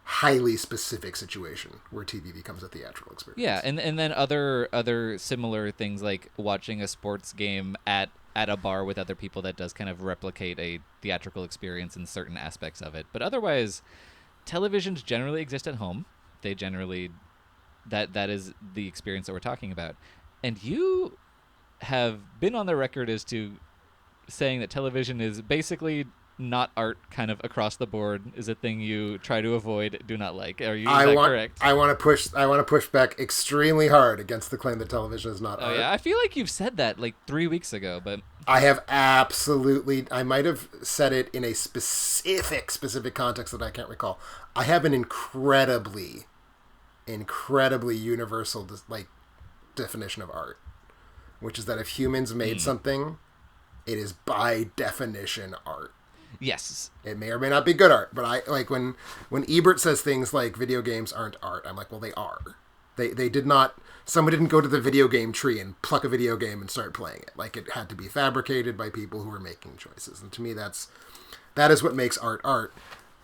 highly specific situation where TV becomes a theatrical experience. Yeah, and then other similar things like watching a sports game at a bar with other people that does kind of replicate a theatrical experience in certain aspects of it. But otherwise, televisions generally exist at home. They generally that is the experience that we're talking about. And you have been on the record as to saying that television is basically not art, kind of across the board, is a thing you try to avoid, do not like. Is that correct? I want to push back extremely hard against the claim that television is not art. Yeah, I feel like you've said that like 3 weeks ago, but I have absolutely. I might have said it in a specific context that I can't recall. I have an incredibly universal definition of art, which is that if humans made something, it is by definition art. Yes. It may or may not be good art, but I like when Ebert says things like video games aren't art, I'm like, well, they are. They did not. Someone didn't go to the video game tree and pluck a video game and start playing it. Like, it had to be fabricated by people who were making choices. And to me, that is what makes art.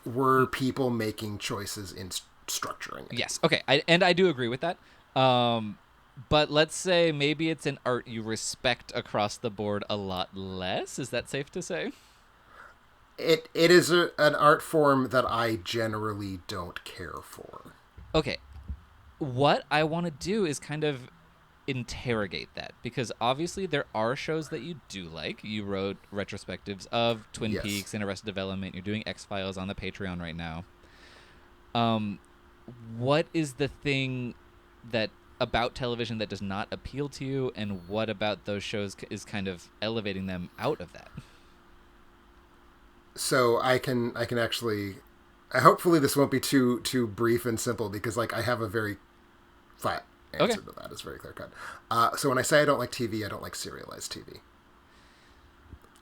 Were people making choices in structuring it? Yes. Okay. I do agree with that. But let's say maybe it's an art you respect across the board a lot less. Is that safe to say? It is an art form that I generally don't care for. Okay. What I want to do is kind of interrogate that, because obviously there are shows that you do like. You wrote retrospectives of Twin Peaks and Arrested Development. You're doing X-Files on the Patreon right now. What is the thing that about television that does not appeal to you, and what about those shows is kind of elevating them out of that? So I can actually, hopefully this won't be too brief and simple, because like I have a very flat answer to that. It's very clear cut. So when I say I don't like TV, I don't like serialized TV.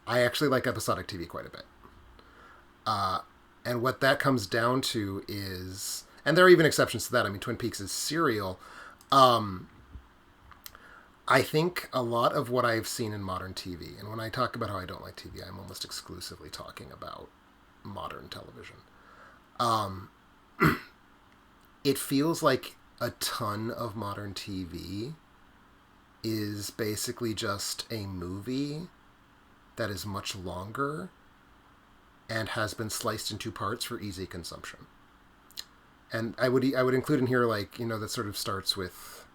I actually like episodic TV quite a bit. And what that comes down to is, and there are even exceptions to that. I mean, Twin Peaks is serial. I think a lot of what I've seen in modern TV, and when I talk about how I don't like TV, I'm almost exclusively talking about modern television. It feels like a ton of modern TV is basically just a movie that is much longer and has been sliced in 2 parts for easy consumption. And I would include in here, like, that sort of starts with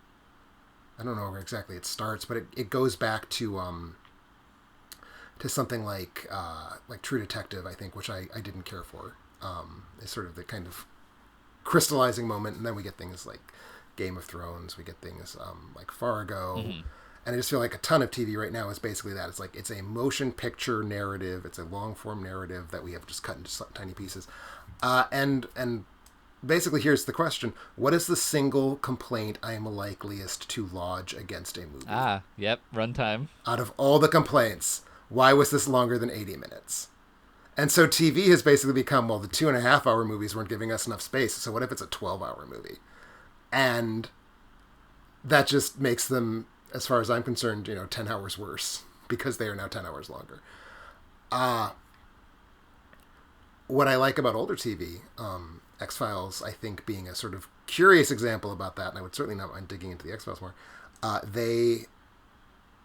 I don't know where exactly it starts, but it goes back to something like True Detective, I think, which I didn't care for. It's sort of the kind of crystallizing moment, and then we get things like Game of Thrones, we get things like Fargo, and I just feel like a ton of TV right now is basically that. It's like it's a motion picture narrative, it's a long form narrative that we have just cut into tiny pieces, and basically here's the question: what is the single complaint I am likeliest to lodge against a movie? Yep, runtime. Out of all the complaints, why was this longer than 80 minutes? And so TV has basically become, well, the 2.5-hour movies weren't giving us enough space, so what if it's a 12-hour movie? And that just makes them, as far as I'm concerned, 10 hours worse, because they are now 10 hours longer. What I like about older TV, X-Files, I think, being a sort of curious example about that, and I would certainly not mind digging into the X-Files more, they,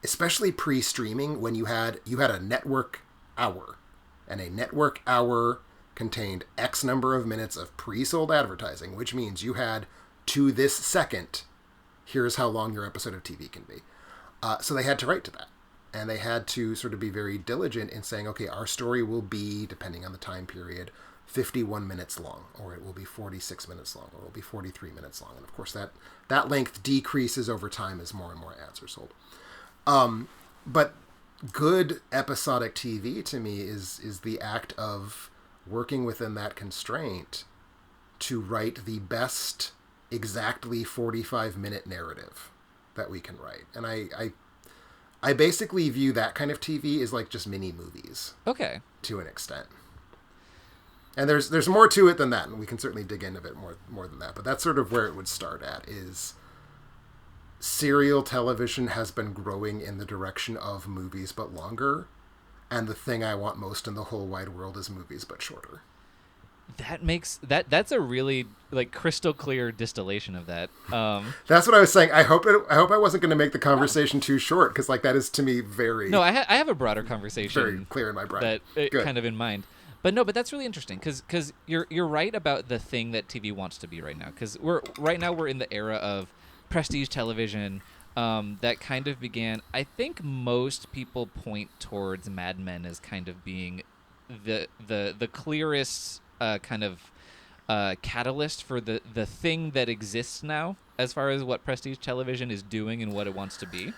especially pre-streaming, when you had a network hour, and a network hour contained X number of minutes of pre-sold advertising, which means you had, to this second, here's how long your episode of TV can be. So they had to write to that. And they had to sort of be very diligent in saying, okay, our story will be, depending on the time period, 51 minutes long, or it will be 46 minutes long, or it will be 43 minutes long. And of course, that length decreases over time as more and more ads are sold. But good episodic TV to me is the act of working within that constraint to write the best exactly 45-minute narrative that we can write. And I basically view that kind of TV as like just mini movies. Okay. To an extent. And there's more to it than that, and we can certainly dig in a bit more than that. But that's sort of where it would start at, is serial television has been growing in the direction of movies but longer, and the thing I want most in the whole wide world is movies but shorter. That makes that's a really like crystal clear distillation of that. That's what I was saying. I hope I wasn't going to make the conversation too short, because like that is to me very no. I have a broader conversation very clear in my brain that kind of in mind. But no, but that's really interesting because you're right about the thing that TV wants to be right now. Because we're in the era of prestige television that kind of began. I think most people point towards Mad Men as kind of being the clearest kind of catalyst for the thing that exists now as far as what prestige television is doing and what it wants to be.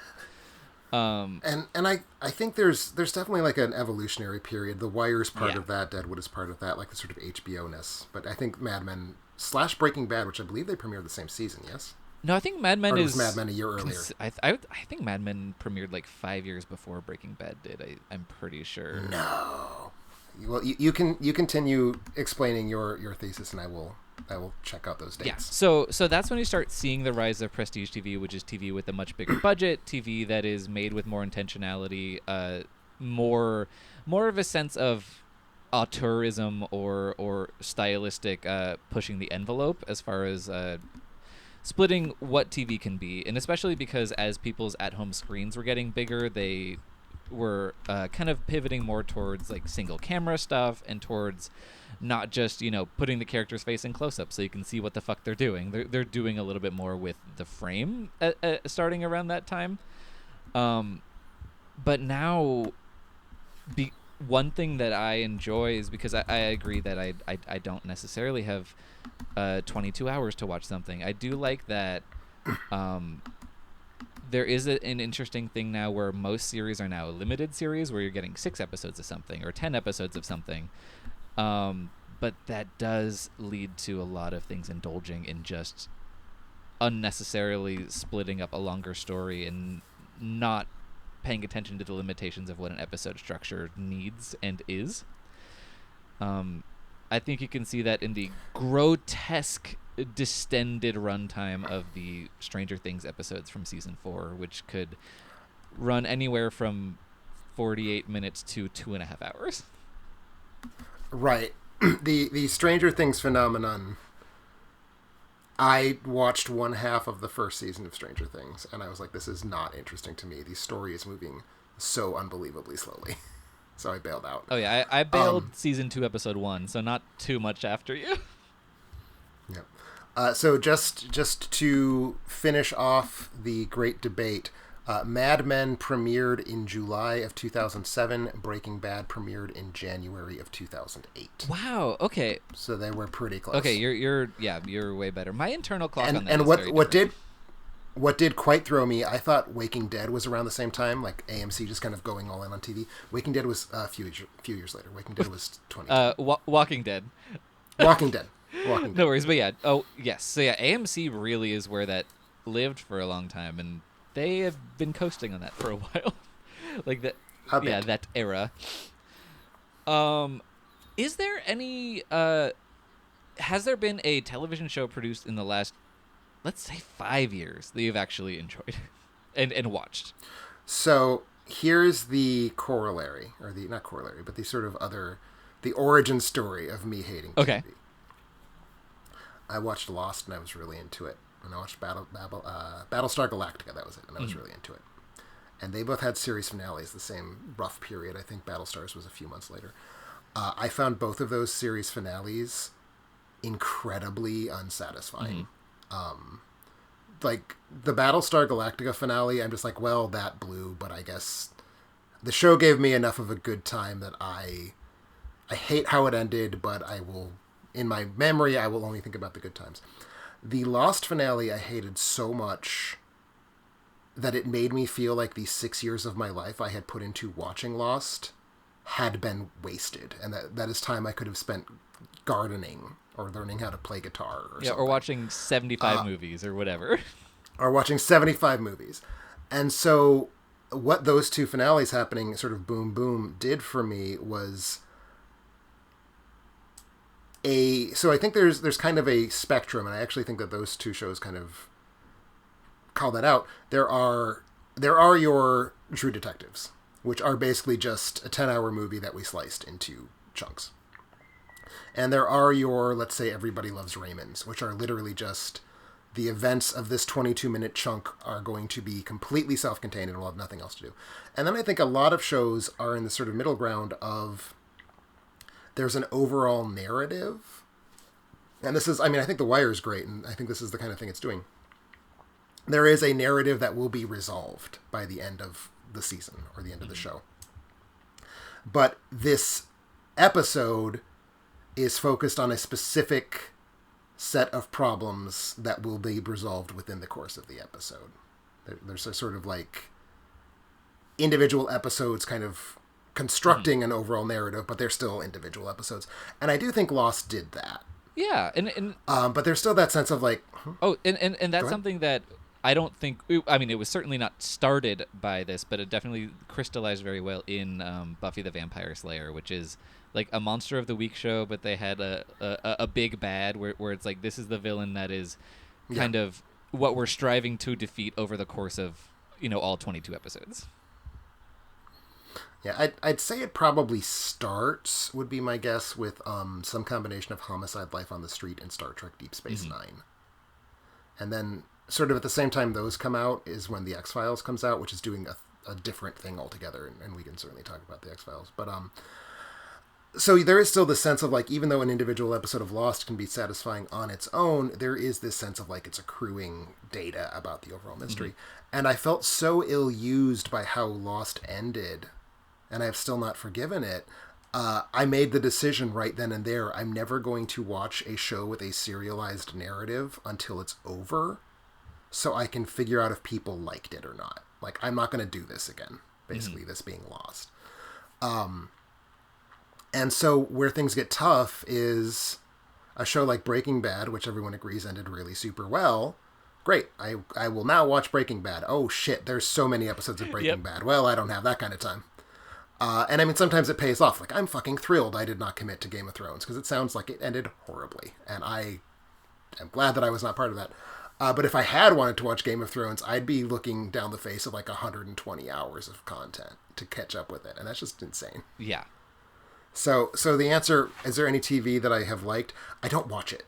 And I think there's definitely like an evolutionary period. The Wire's part of that, Deadwood is part of that, like the sort of HBO-ness. But I think Mad Men / Breaking Bad, which I believe they premiered the same season, yes? No, I think Mad Men was Mad Men a year earlier? I think Mad Men premiered like 5 years before Breaking Bad did. I'm pretty sure. No. Well, you continue explaining your thesis, and I will check out those dates. Yeah. So that's when you start seeing the rise of prestige TV, which is TV with a much bigger budget, TV that is made with more intentionality, more of a sense of auteurism or stylistic pushing the envelope as far as splitting what TV can be, and especially because as people's at-home screens were getting bigger, they were kind of pivoting more towards like single camera stuff and towards not just putting the character's face in close-up so you can see what the fuck they're doing. They're doing a little bit more with the frame starting around that time. But now, one thing that I enjoy is because I agree that I don't necessarily have 22 hours to watch something. I do like that there is an interesting thing now where most series are now a limited series where you're getting 6 episodes of something or 10 episodes of something. But that does lead to a lot of things indulging in just unnecessarily splitting up a longer story and not paying attention to the limitations of what an episode structure needs and is. I think you can see that in the grotesque, distended runtime of the Stranger Things episodes from season 4, which could run anywhere from 48 minutes to 2.5 hours. Right. The Stranger Things phenomenon, I watched one half of the first season of Stranger Things, and I was like, this is not interesting to me. The story is moving so unbelievably slowly. So I bailed out. Oh, yeah. I bailed season 2, episode 1, so not too much after you. Yep. So just to finish off the great debate, Mad Men premiered in July of 2007. Breaking Bad premiered in January of 2008. Wow. Okay. So they were pretty close. Okay. You're way better. My internal clock on that and is what very what different. what did quite throw me, I thought Waking Dead was around the same time, like AMC just kind of going all in on TV. Waking Dead was a few years later. Waking Dead was 20. Walking Dead. Walking Dead. Walking Dead. No worries, but yeah. Oh, yes. So yeah, AMC really is where that lived for a long time, and they have been coasting on that for a while. Like that. Yeah, that era. Is there any? Has there been a television show produced in the last, let's say, 5 years that you've actually enjoyed and watched? So here's the corollary, or the not corollary, but the sort of the origin story of me hating TV. Okay. I watched Lost and I was really into it. And I watched Battlestar Galactica, that was it, and I was really into it. And they both had series finales the same rough period. I think Battlestar's was a few months later. I found both of those series finales incredibly unsatisfying. Like the Battlestar Galactica finale, I'm just like, well, that blew, but I guess the show gave me enough of a good time that I hate how it ended, but I will, in my memory, I will only think about the good times. The Lost finale I hated so much that it made me feel like the 6 years of my life I had put into watching Lost had been wasted, and that is time I could have spent gardening or learning how to play guitar or something. Or watching 75 movies or whatever. Or watching 75 movies. And so what those two finales happening sort of boom boom did for me was so I think there's kind of a spectrum, and I actually think that those two shows kind of call that out. There are your True Detectives, which are basically just a 10-hour movie that we sliced into chunks. And there are your, let's say, Everybody Loves Raymond's, which are literally just the events of this 22-minute chunk are going to be completely self-contained and will have nothing else to do. And then I think a lot of shows are in the sort of middle ground of there's an overall narrative. And this is, I mean, I think The Wire is great, and I think this is the kind of thing it's doing. There is a narrative that will be resolved by the end of the season or the end of the show. But this episode is focused on a specific set of problems that will be resolved within the course of the episode. There's a sort of like individual episodes kind of constructing an overall narrative, but they're still individual episodes. And I do think Lost did that. Yeah, and but there's still that sense of like... and that's something that I don't think... I mean, it was certainly not started by this, but it definitely crystallized very well in Buffy the Vampire Slayer, which is like a Monster of the Week show, but they had a big bad where it's like, this is the villain that is kind of what we're striving to defeat over the course of, all 22 episodes. Yeah, I'd say it probably starts, would be my guess, with some combination of Homicide: Life on the Street and Star Trek Deep Space Nine. And then sort of at the same time those come out is when The X-Files comes out, which is doing a different thing altogether, and we can certainly talk about The X-Files. But so there is still this sense of like, even though an individual episode of Lost can be satisfying on its own, there is this sense of like it's accruing data about the overall mystery. And I felt so ill-used by how Lost ended, and I've still not forgiven it. I made the decision right then and there, I'm never going to watch a show with a serialized narrative until it's over, so I can figure out if people liked it or not. Like, I'm not going to do this again, basically, this being Lost. And so where things get tough is a show like Breaking Bad, which everyone agrees ended really super well. Great, I will now watch Breaking Bad. Oh shit, there's so many episodes of Breaking Bad. Well, I don't have that kind of time. And I mean, sometimes it pays off. Like, I'm fucking thrilled I did not commit to Game of Thrones, because it sounds like it ended horribly. And I am glad that I was not part of that. But if I had wanted to watch Game of Thrones, I'd be looking down the face of like 120 hours of content to catch up with it. And that's just insane. Yeah. So the answer, is there any TV that I have liked? I don't watch it.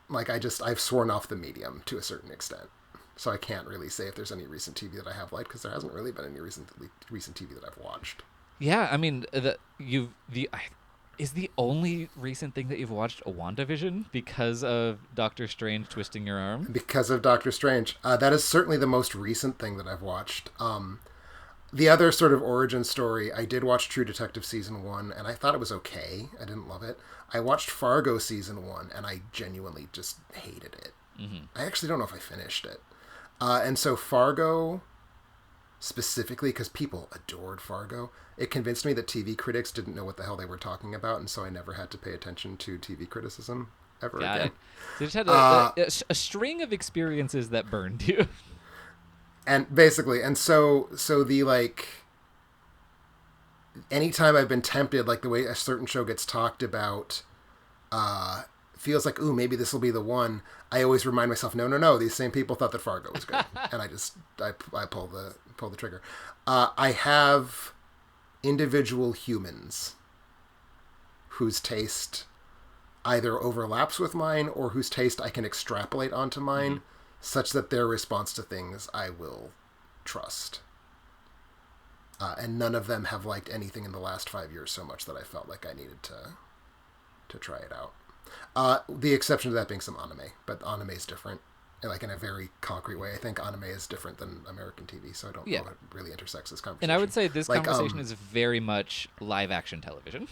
Like, I've sworn off the medium to a certain extent. So I can't really say if there's any recent TV that I have liked, because there hasn't really been any recent TV that I've watched. Yeah, I mean, Is the only recent thing that you've watched WandaVision because of Doctor Strange twisting your arm? Because of Doctor Strange. That is certainly the most recent thing that I've watched. The other sort of origin story, I did watch True Detective Season 1, and I thought it was okay. I didn't love it. I watched Fargo Season 1, and I genuinely just hated it. Mm-hmm. I actually don't know if I finished it. And so Fargo, specifically, because people adored Fargo, it convinced me that TV critics didn't know what the hell they were talking about, and so I never had to pay attention to TV criticism ever again. So you just had a string of experiences that burned you. And basically, and so the, like, anytime I've been tempted, like the way a certain show gets talked about, feels like, ooh, maybe this will be the one. I always remind myself, no, these same people thought that Fargo was good, and I pull the trigger. I have individual humans whose taste either overlaps with mine or whose taste I can extrapolate onto mine, such that their response to things I will trust. And none of them have liked anything in the last 5 years so much that I felt like I needed to try it out. The exception to that being some anime, but anime is different. Like, in a very concrete way. I think anime is different than American TV, so I don't know if it really intersects this conversation. And I would say this conversation is very much live-action television.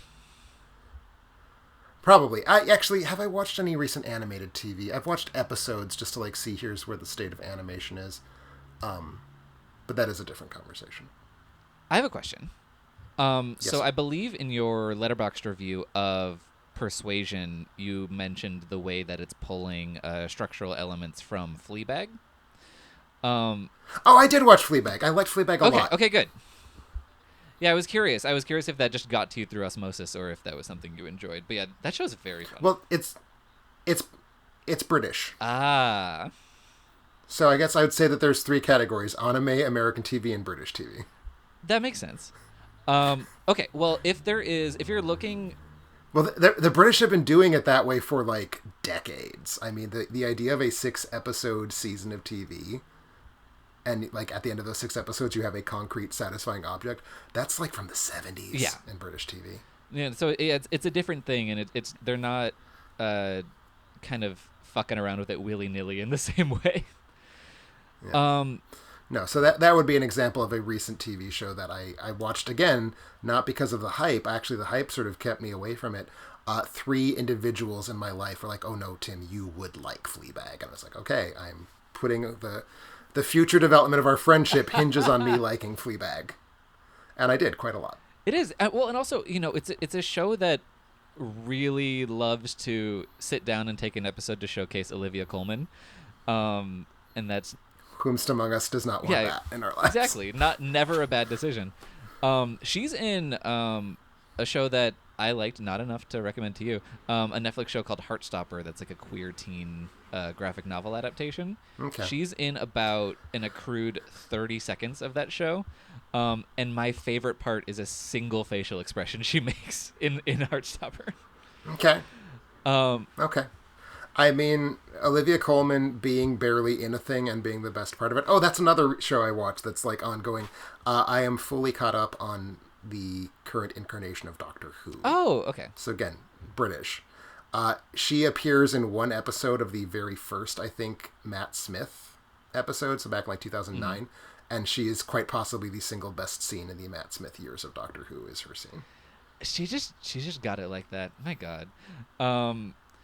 Probably. Have I watched any recent animated TV? I've watched episodes just to, like, see here's where the state of animation is. But that is a different conversation. I have a question. Yes. So I believe in your Letterboxd review of Persuasion, you mentioned the way that it's pulling structural elements from Fleabag. I did watch Fleabag. I liked Fleabag a lot. Okay, good. Yeah, I was curious. If that just got to you through osmosis or if that was something you enjoyed. But yeah, that show's very fun. Well, it's British. Ah. So I guess I would say that there's 3 categories: anime, American TV, and British TV. That makes sense. Okay, well, if you're looking... Well, the British have been doing it that way for, like, decades. I mean, the idea of a 6-episode season of TV, and, like, at the end of those 6 episodes, you have a concrete, satisfying object, that's, like, from the 70s in British TV. Yeah, so it's a different thing, and they're not kind of fucking around with it willy-nilly in the same way. Yeah. No, so that would be an example of a recent TV show that I watched again, not because of the hype. Actually, the hype sort of kept me away from it. 3 individuals in my life were like, oh no, Tim, you would like Fleabag. And I was like, okay, I'm putting the future development of our friendship hinges on me liking Fleabag. And I did quite a lot. It is. Well, and also, it's a show that really loves to sit down and take an episode to showcase Olivia Colman. And that's... Whomst among us does not want that in our lives. Exactly. Never a bad decision. She's in a show that I liked, not enough to recommend to you, a Netflix show called Heartstopper that's like a queer teen graphic novel adaptation. Okay. She's in about an accrued 30 seconds of that show. And my favorite part is a single facial expression she makes in Heartstopper. Okay. Okay. I mean, Olivia Colman being barely in a thing and being the best part of it. Oh, that's another show I watched that's, like, ongoing. I am fully caught up on the current incarnation of Doctor Who. Oh, okay. So, again, British. She appears in one episode of the very first, I think, Matt Smith episode, so back in, like, 2009. Mm-hmm. And she is quite possibly the single best scene in the Matt Smith years of Doctor Who is her scene. She just got it like that. My God.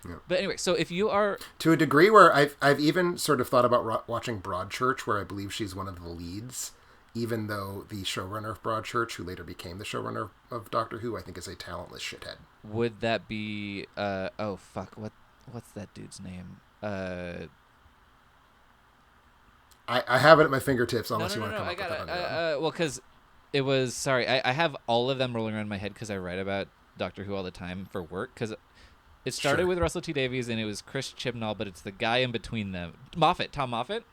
Yeah. But anyway, so if you are... To a degree where I've even sort of thought about watching Broadchurch, where I believe she's one of the leads, even though the showrunner of Broadchurch, who later became the showrunner of Doctor Who, I think is a talentless shithead. Would that be... what's that dude's name? I have it at my fingertips, unless you want to come up with it. Well, because it was... Sorry, I have all of them rolling around my head because I write about Doctor Who all the time for work, because... It started with Russell T. Davies, and it was Chris Chibnall, but it's the guy in between them. Tom Moffat?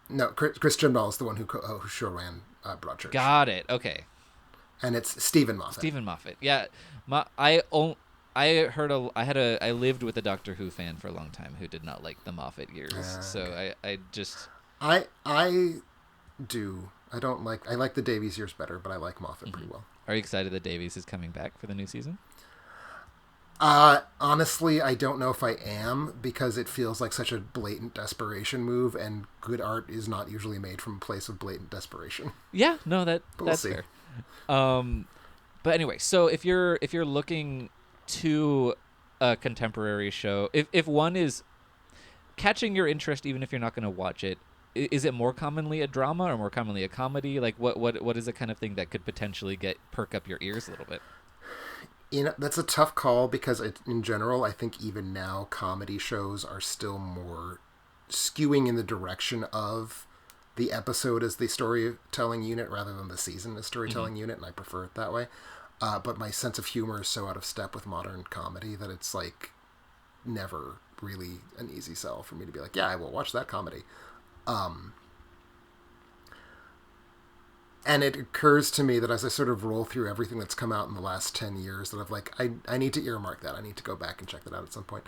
No, Chris Chibnall is the one who sure ran Broadchurch. Got it. Okay. And it's Stephen Moffat. Stephen Moffat. Yeah. I lived with a Doctor Who fan for a long time who did not like the Moffat years. So okay. I just... I do. I like the Davies years better, but I like Moffat pretty well. Are you excited that Davies is coming back for the new season? Honestly, I don't know if I am, because it feels like such a blatant desperation move, and good art is not usually made from a place of blatant desperation. Yeah, no, But that's fair. But anyway, so if you're looking to a contemporary show, if one is catching your interest, even if you're not going to watch it, is it more commonly a drama or more commonly a comedy? Like what is the kind of thing that could potentially perk up your ears a little bit? That's a tough call, because in general, I think even now comedy shows are still more skewing in the direction of the episode as the storytelling unit rather than the season as storytelling unit, and I prefer it that way. But my sense of humor is so out of step with modern comedy that it's like never really an easy sell for me to be like, yeah, I will watch that comedy. And it occurs to me that as I sort of roll through everything that's come out in the last 10 years, that I've like, I need to earmark that. I need to go back and check that out at some point.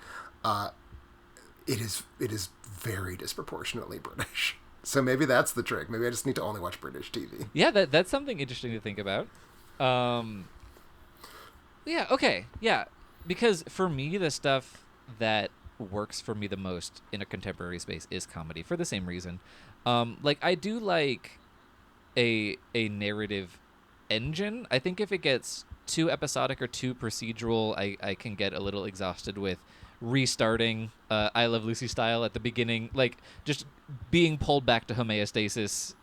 It is very disproportionately British. So maybe that's the trick. Maybe I just need to only watch British TV. Yeah, that's something interesting to think about. Yeah, okay. Yeah, because for me, the stuff that works for me the most in a contemporary space is comedy, for the same reason. Like, I do like a narrative engine. I think if it gets too episodic or too procedural, I can get a little exhausted with restarting I Love Lucy style at the beginning, like just being pulled back to homeostasis,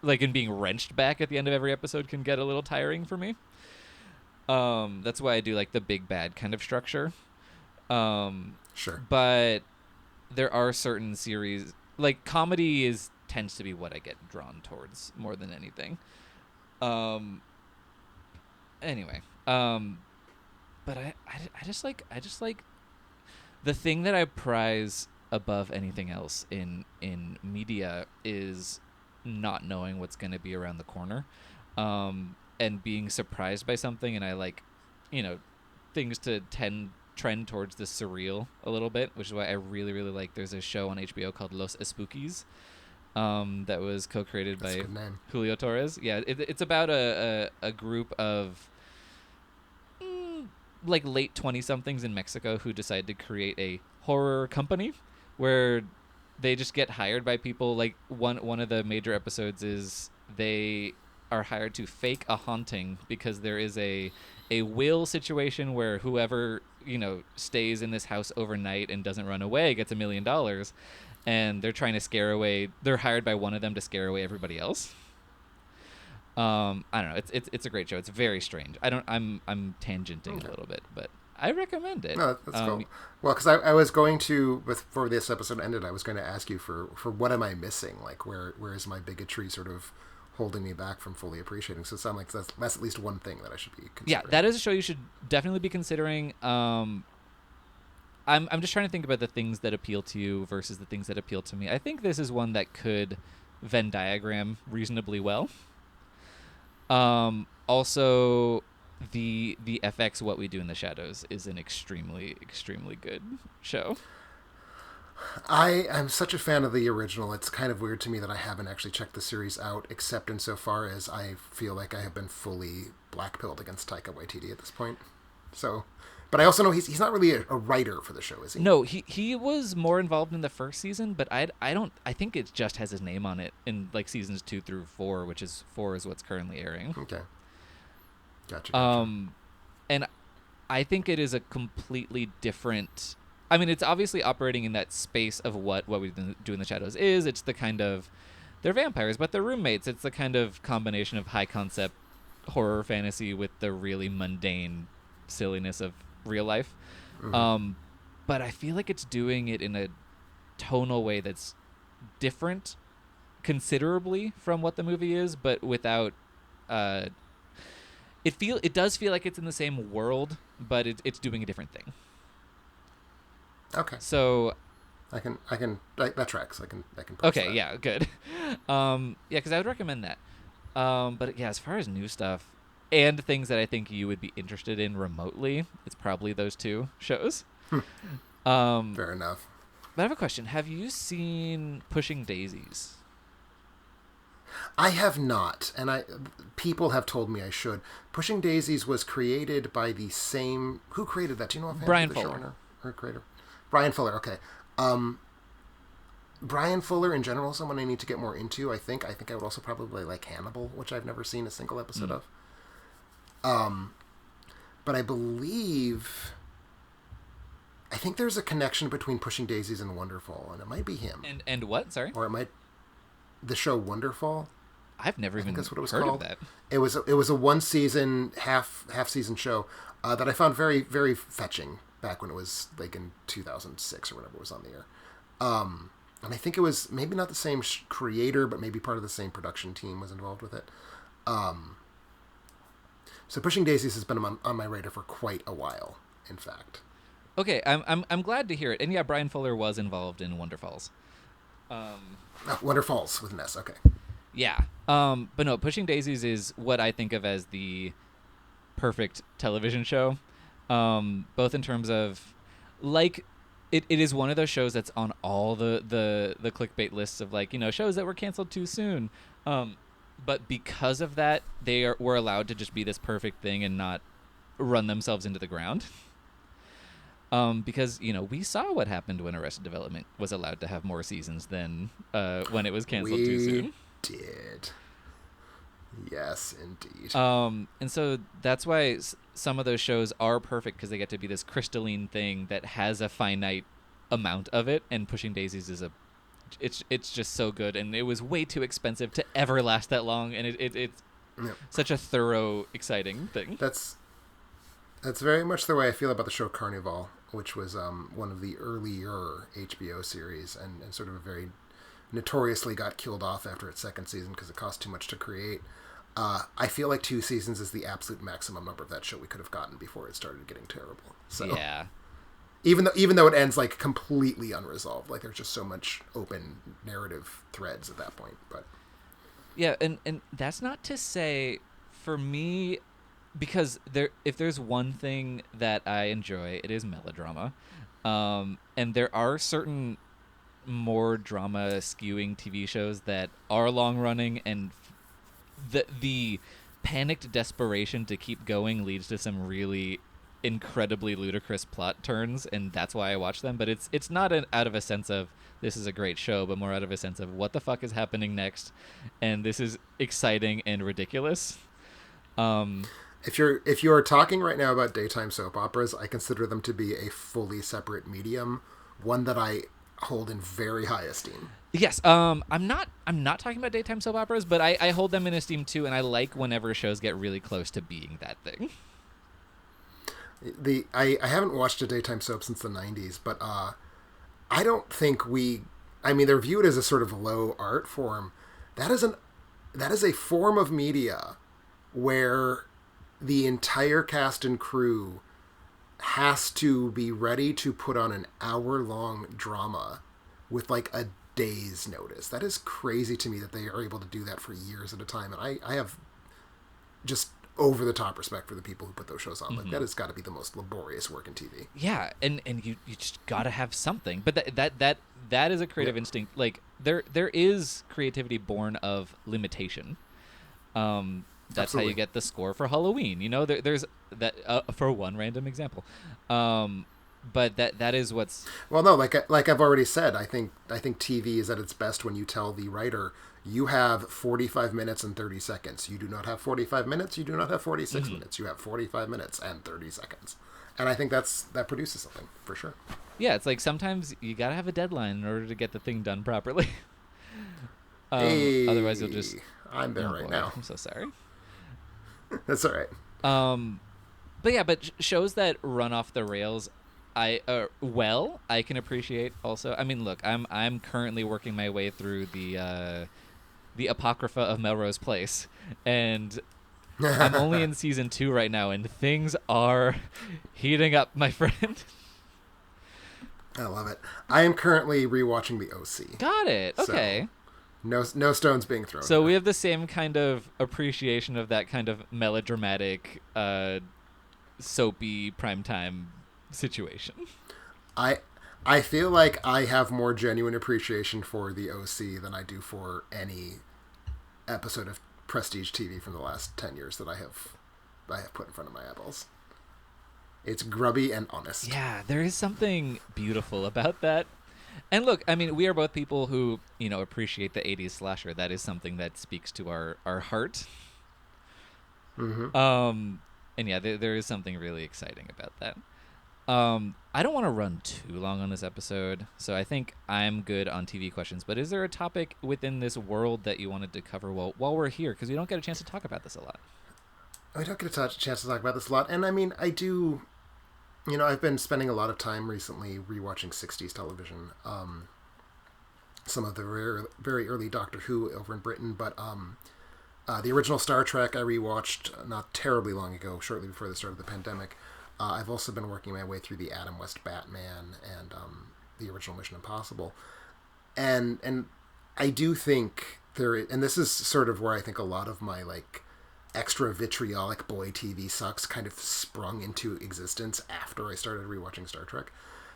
like, and being wrenched back at the end of every episode can get a little tiring for me. That's why I do like the big bad kind of structure. Sure. But there are certain series, like comedy tends to be what I get drawn towards more than anything. Anyway, but I just like the thing that I prize above anything else in media is not knowing what's going to be around the corner, and being surprised by something. And I like, things to trend towards the surreal a little bit, which is why I really, really like, there's a show on HBO called Los Spookies, that was co-created by Julio Torres. Yeah, it's about a group of like late 20-somethings in Mexico who decide to create a horror company where they just get hired by people. Like one of the major episodes is they are hired to fake a haunting because there is a will situation where whoever stays in this house overnight and doesn't run away gets $1 million, and they're trying to scare away. They're hired by one of them to scare away everybody else. I don't know. It's a great show. It's very strange. I'm tangenting a little bit, but I recommend it. No, that's cool. Well, because I was going to, before this episode ended, I was going to ask you for what am I missing? Like, where is my bigotry sort of holding me back from fully appreciating? So it sounds like that's at least one thing that I should be considering. Yeah, that is a show you should definitely be considering. I'm just trying to think about the things that appeal to you versus the things that appeal to me. I think this is one that could Venn diagram reasonably well. Also, the FX What We Do in the Shadows is an extremely, extremely good show. I'm such a fan of the original. It's kind of weird to me that I haven't actually checked the series out, except insofar as I feel like I have been fully blackpilled against Taika Waititi at this point. So, but I also know he's not really a writer for the show, is he? No, he was more involved in the first season, but I think it just has his name on it in like seasons 2 through 4, which is 4 is what's currently airing. Okay. Gotcha. And I think it is a completely different. I mean, it's obviously operating in that space of what we do in the shadows is. It's the kind of, they're vampires, but they're roommates. It's the kind of combination of high concept horror fantasy with the really mundane silliness of real life. Mm-hmm. But I feel like it's doing it in a tonal way that's different considerably from what the movie is, but without it does feel like it's in the same world, but it's doing a different thing. Okay. So I can that tracks. I can okay, that. Yeah, good. Yeah, because I would recommend that. But yeah, as far as new stuff and things that I think you would be interested in remotely, it's probably those two shows. Fair enough. But I have a question. Have you seen Pushing Daisies? I have not, and people have told me I should. Pushing Daisies was created by the same... Who created that? Do you know offhand? Brian the Fuller. showrunner or creator? Brian Fuller, okay. Brian Fuller, in general, is someone I need to get more into, I think. I think I would also probably like Hannibal, which I've never seen a single episode of. But I believe... I think there's a connection between Pushing Daisies and Wonderfall, and it might be him. And what? Sorry? Or it might... The show Wonderfall? I've never even that's what it was heard called. of that. It was a one season, half season show that I found very, very fetching back when it was like in 2006 or whenever it was on the air. And I think it was maybe not the same creator, but maybe part of the same production team was involved with it. So Pushing Daisies has been on my radar for quite a while, in fact. Okay, I'm glad to hear it. And yeah, Brian Fuller was involved in Wonderfalls. Wonderfalls with an S, okay. Yeah. But no, Pushing Daisies is what I think of as the perfect television show. Both in terms of, like, it is one of those shows that's on all the clickbait lists of, like, you know, shows that were canceled too soon. But because of that, were allowed to just be this perfect thing and not run themselves into the ground. Because, you know, we saw what happened when Arrested Development was allowed to have more seasons than when it was canceled too soon. We did. Yes, indeed. And so that's why some of those shows are perfect, because they get to be this crystalline thing that has a finite amount of it, and Pushing Daisies is it's just so good, and it was way too expensive to ever last that long, and it's such a thorough, exciting thing. That's very much the way I feel about the show Carnival, which was one of the earlier HBO series, and sort of a very notoriously got killed off after its second season because it cost too much to create. I feel like 2 seasons is the absolute maximum number of that show we could have gotten before it started getting terrible. So yeah. Even though it ends like completely unresolved, like there's just so much open narrative threads at that point. But yeah, and that's not to say for me, because if there's one thing that I enjoy, it is melodrama. And there are certain more drama skewing TV shows that are long running, and the panicked desperation to keep going leads to some really incredibly ludicrous plot turns, and that's why I watch them. But it's not out of a sense of this is a great show, but more out of a sense of what the fuck is happening next, and this is exciting and ridiculous. If you are talking right now about daytime soap operas, I consider them to be a fully separate medium, one that I hold in very high esteem. Yes, I'm not talking about daytime soap operas, but I hold them in esteem too, and I like whenever shows get really close to being that thing. I haven't watched a daytime soap since the 90s, but I don't think they're viewed as a sort of low art form. That is a form of media where the entire cast and crew has to be ready to put on an hour-long drama with like a day's notice. That is crazy to me that they are able to do that for years at a time. And I have just over-the-top respect for the people who put those shows on. Like, that has got to be the most laborious work in TV. Yeah, and you just got to have something. But that is a creative instinct. Like, there is creativity born of limitation. That's Absolutely. how you get the score for Halloween. You know, there's that for one random example. But that is what's... Well, no, like I've already said, I think TV is at its best when you tell the writer, you have 45 minutes and 30 seconds. You do not have 45 minutes. You do not have 46 minutes. You have 45 minutes and 30 seconds. And I think that produces something, for sure. Yeah, it's like sometimes you got to have a deadline in order to get the thing done properly. Hey, otherwise you'll just... I'm there right now. I'm so sorry. That's all right. But yeah, shows that run off the rails, I can appreciate also. I mean, look, I'm currently working my way through the Apocrypha of Melrose Place, and I'm only in season 2 right now, and things are heating up, my friend. I love it. I am currently rewatching The OC. Got it. Okay. So, no stones being thrown. So we have the same kind of appreciation of that kind of melodramatic, soapy primetime situation. I feel like I have more genuine appreciation for The OC than I do for any episode of prestige TV from the last 10 years that I have put in front of my eyeballs. It's grubby and honest. Yeah, there is something beautiful about that. And look, I mean, we are both people who, appreciate the 80s slasher. That is something that speaks to our heart. Mm-hmm. And yeah, there is something really exciting about that. I don't want to run too long on this episode, so I think I'm good on TV questions. But is there a topic within this world that you wanted to cover while we're here? Because we don't get a chance to talk about this a lot. We don't get a chance to talk about this a lot. And I mean, I do... I've been spending a lot of time recently rewatching 60s television. Some of the very, very early Doctor Who over in Britain, but the original Star Trek I rewatched not terribly long ago, shortly before the start of the pandemic. I've also been working my way through the Adam West Batman and the original Mission Impossible. And I do think and this is sort of where I think a lot of my, extra vitriolic boy TV sucks kind of sprung into existence after I started rewatching Star Trek.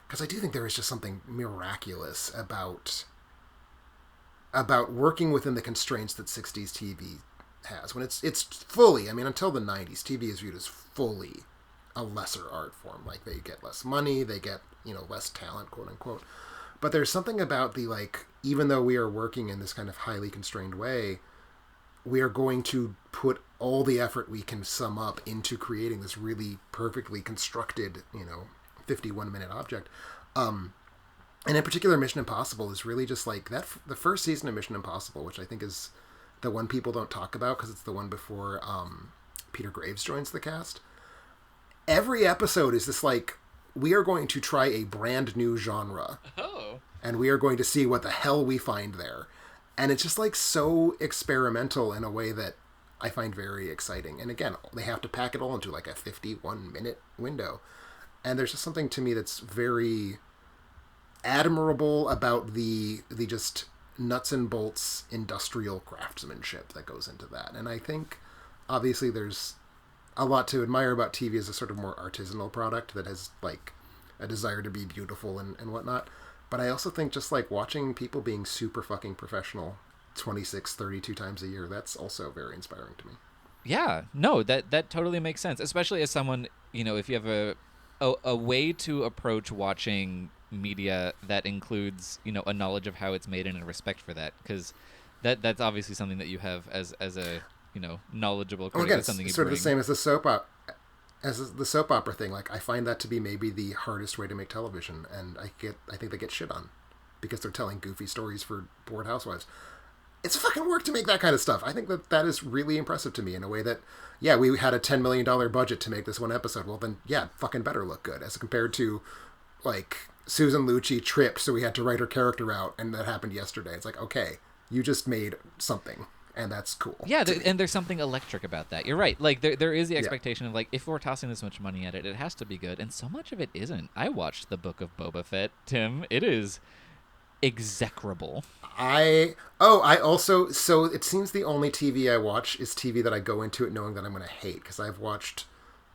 Because I do think there is just something miraculous about working within the constraints that 60s TV has. When it's fully, I mean, until the 90s, TV is viewed as fully a lesser art form. Like, they get less money, they get, less talent, quote unquote. But there's something about the, even though we are working in this kind of highly constrained way, we are going to put all the effort we can sum up into creating this really perfectly constructed, 51-minute object. And in particular, Mission Impossible is really just that. The first season of Mission Impossible, which I think is the one people don't talk about because it's the one before Peter Graves joins the cast. Every episode is this we are going to try a brand new genre. Oh. And we are going to see what the hell we find there. And it's just so experimental in a way that I find very exciting. And again, they have to pack it all into a 51-minute window. And there's just something to me that's very admirable about the just nuts and bolts industrial craftsmanship that goes into that. And I think obviously there's a lot to admire about TV as a sort of more artisanal product that has a desire to be beautiful and whatnot. But I also think just watching people being super fucking professional 26, 32 times a year, that's also very inspiring to me. Yeah, no, that totally makes sense, especially as someone, if you have a way to approach watching media that includes, a knowledge of how it's made and a respect for that, because that's obviously something that you have as a, knowledgeable critic. Again, something you sort bring. of the same as the soap opera. As the soap opera thing, I find that to be maybe the hardest way to make television, and I think they get shit on because they're telling goofy stories for bored housewives. It's fucking work to make that kind of stuff. I think that is really impressive to me in a way that, yeah, we had a $10 million budget to make this one episode. Well, then, yeah, fucking better look good as compared to, Susan Lucci tripped, so we had to write her character out, and that happened yesterday. It's okay, you just made something. And that's cool. Yeah, and there's something electric about that. You're right. There is the expectation of if we're tossing this much money at it, it has to be good. And so much of it isn't. I watched the Book of Boba Fett, Tim. It is execrable. I also, so it seems the only TV I watch is TV that I go into it knowing that I'm going to hate, because I've watched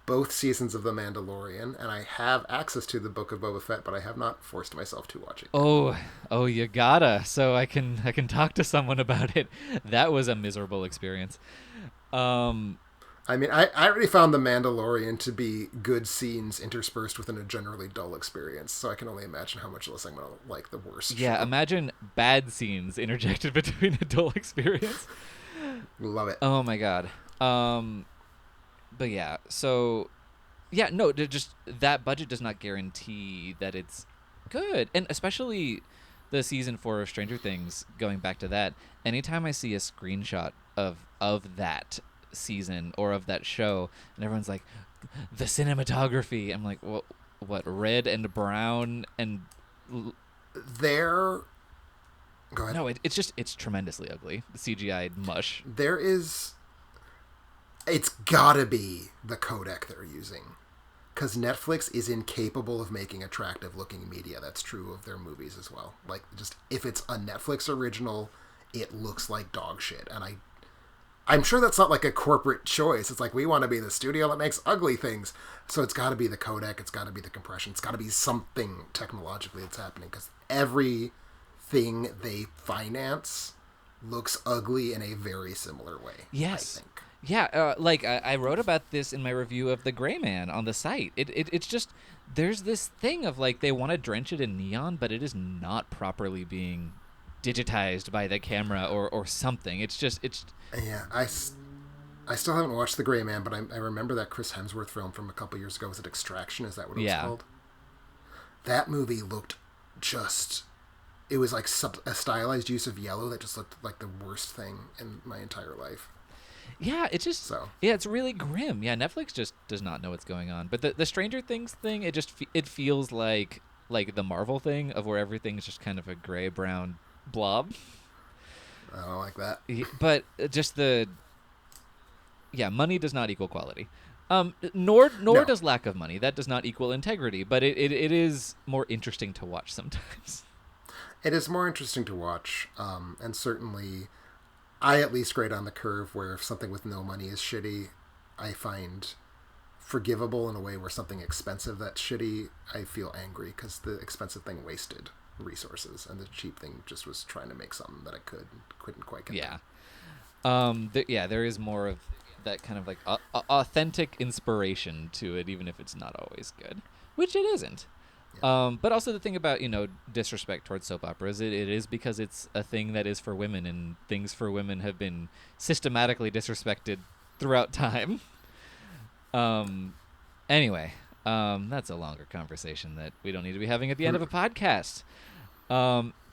both seasons of The Mandalorian, and I have access to the Book of Boba Fett, but I have not forced myself to watch it. Oh, you gotta, so I can talk to someone about it. That was a miserable experience. I mean, I already found The Mandalorian to be good scenes interspersed within a generally dull experience, so I can only imagine how much less I'm going to like the worst. Yeah, imagine bad scenes interjected between a dull experience. Love it. Oh my god. But yeah, so, yeah, no, just that budget does not guarantee that it's good. And especially the season 4 of Stranger Things, going back to that, anytime I see a screenshot of that season or of that show, and everyone's like, the cinematography, I'm like, what, red and brown and... Go ahead. No, it's tremendously ugly. The CGI mush. It's gotta be the codec they're using. Because Netflix is incapable of making attractive-looking media. That's true of their movies as well. Just if it's a Netflix original, it looks like dog shit. And I'm sure that's not a corporate choice. It's we want to be the studio that makes ugly things. So it's gotta be the codec, it's gotta be the compression, it's gotta be something technologically that's happening. Because everything they finance looks ugly in a very similar way. Yes. I think. Yeah, I wrote about this in my review of The Gray Man on the site. It's just, there's this thing of like they want to drench it in neon, but it is not properly being digitized by the camera or something. It's Yeah, I still haven't watched The Gray Man, but I remember that Chris Hemsworth film from a couple years ago. Was it Extraction? Is that what it was called? That movie looked just... It was like a stylized use of yellow that just looked like the worst thing in my entire life. Yeah, it's just it's really grim. Yeah, Netflix just does not know what's going on. But the Stranger Things thing, it feels like the Marvel thing of where everything's just kind of a gray brown blob. I don't like that. But just money does not equal quality. Nor does lack of money. That does not equal integrity. But it is more interesting to watch sometimes. It is more interesting to watch, and certainly I at least grade on the curve where if something with no money is shitty, I find forgivable in a way where something expensive that's shitty, I feel angry because the expensive thing wasted resources and the cheap thing just was trying to make something that it couldn't quite get done. There is more of that kind of like authentic inspiration to it, even if it's not always good, which it isn't. Yeah. But also the thing about, disrespect towards soap operas, it is because it's a thing that is for women, and things for women have been systematically disrespected throughout time. Anyway, that's a longer conversation that we don't need to be having at the end of a podcast.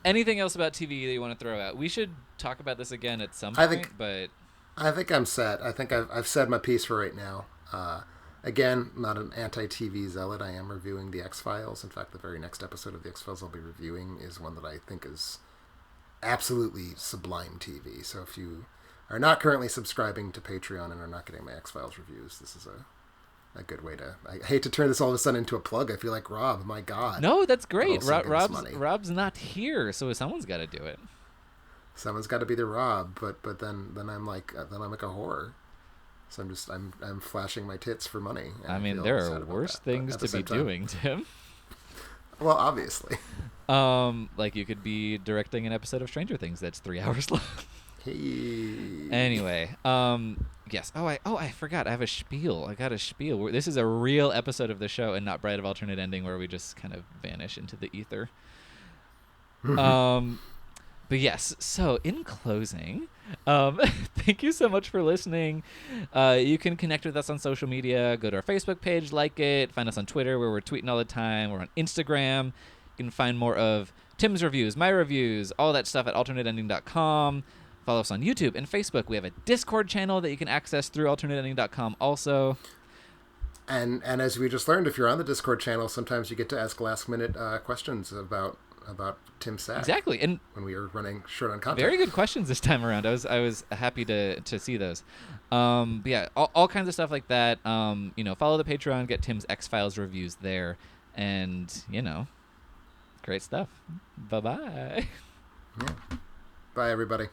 Anything else about TV that you want to throw out? We should talk about this again at some point, but... I think I'm set. I think I've said my piece for right now. Again, not an anti-TV zealot. I am reviewing The X-Files. In fact, the very next episode of The X-Files I'll be reviewing is one that I think is absolutely sublime TV. So if you are not currently subscribing to Patreon and are not getting my X-Files reviews, this is a good way to... I hate to turn this all of a sudden into a plug. I feel like Rob, my God. No, that's great. Rob's not here, so someone's got to do it. Someone's got to be the Rob, but then I'm like a whore. So I'm flashing my tits for money. I mean, there are worse things to be doing, Tim. Well, obviously. Like you could be directing an episode of Stranger Things that's 3 hours long. Hey. Anyway, yes. I forgot. I have a spiel. I got a spiel. This is a real episode of the show and not Bride of Alternate Ending where we just kind of vanish into the ether. But yes, so in closing, thank you so much for listening. You can connect with us on social media. Go to our Facebook page, like it. Find us on Twitter where we're tweeting all the time. We're on Instagram. You can find more of Tim's reviews, my reviews, all that stuff at alternateending.com. Follow us on YouTube and Facebook. We have a Discord channel that you can access through alternateending.com also. And as we just learned, if you're on the Discord channel, sometimes you get to ask last-minute questions about Tim Sack. Exactly, and when we were running short on content. Very good questions this time around. I was happy to see those. But yeah, all kinds of stuff like that. Follow the Patreon, get Tim's X-Files reviews there, and great stuff. Bye-bye. Yeah. Bye, everybody.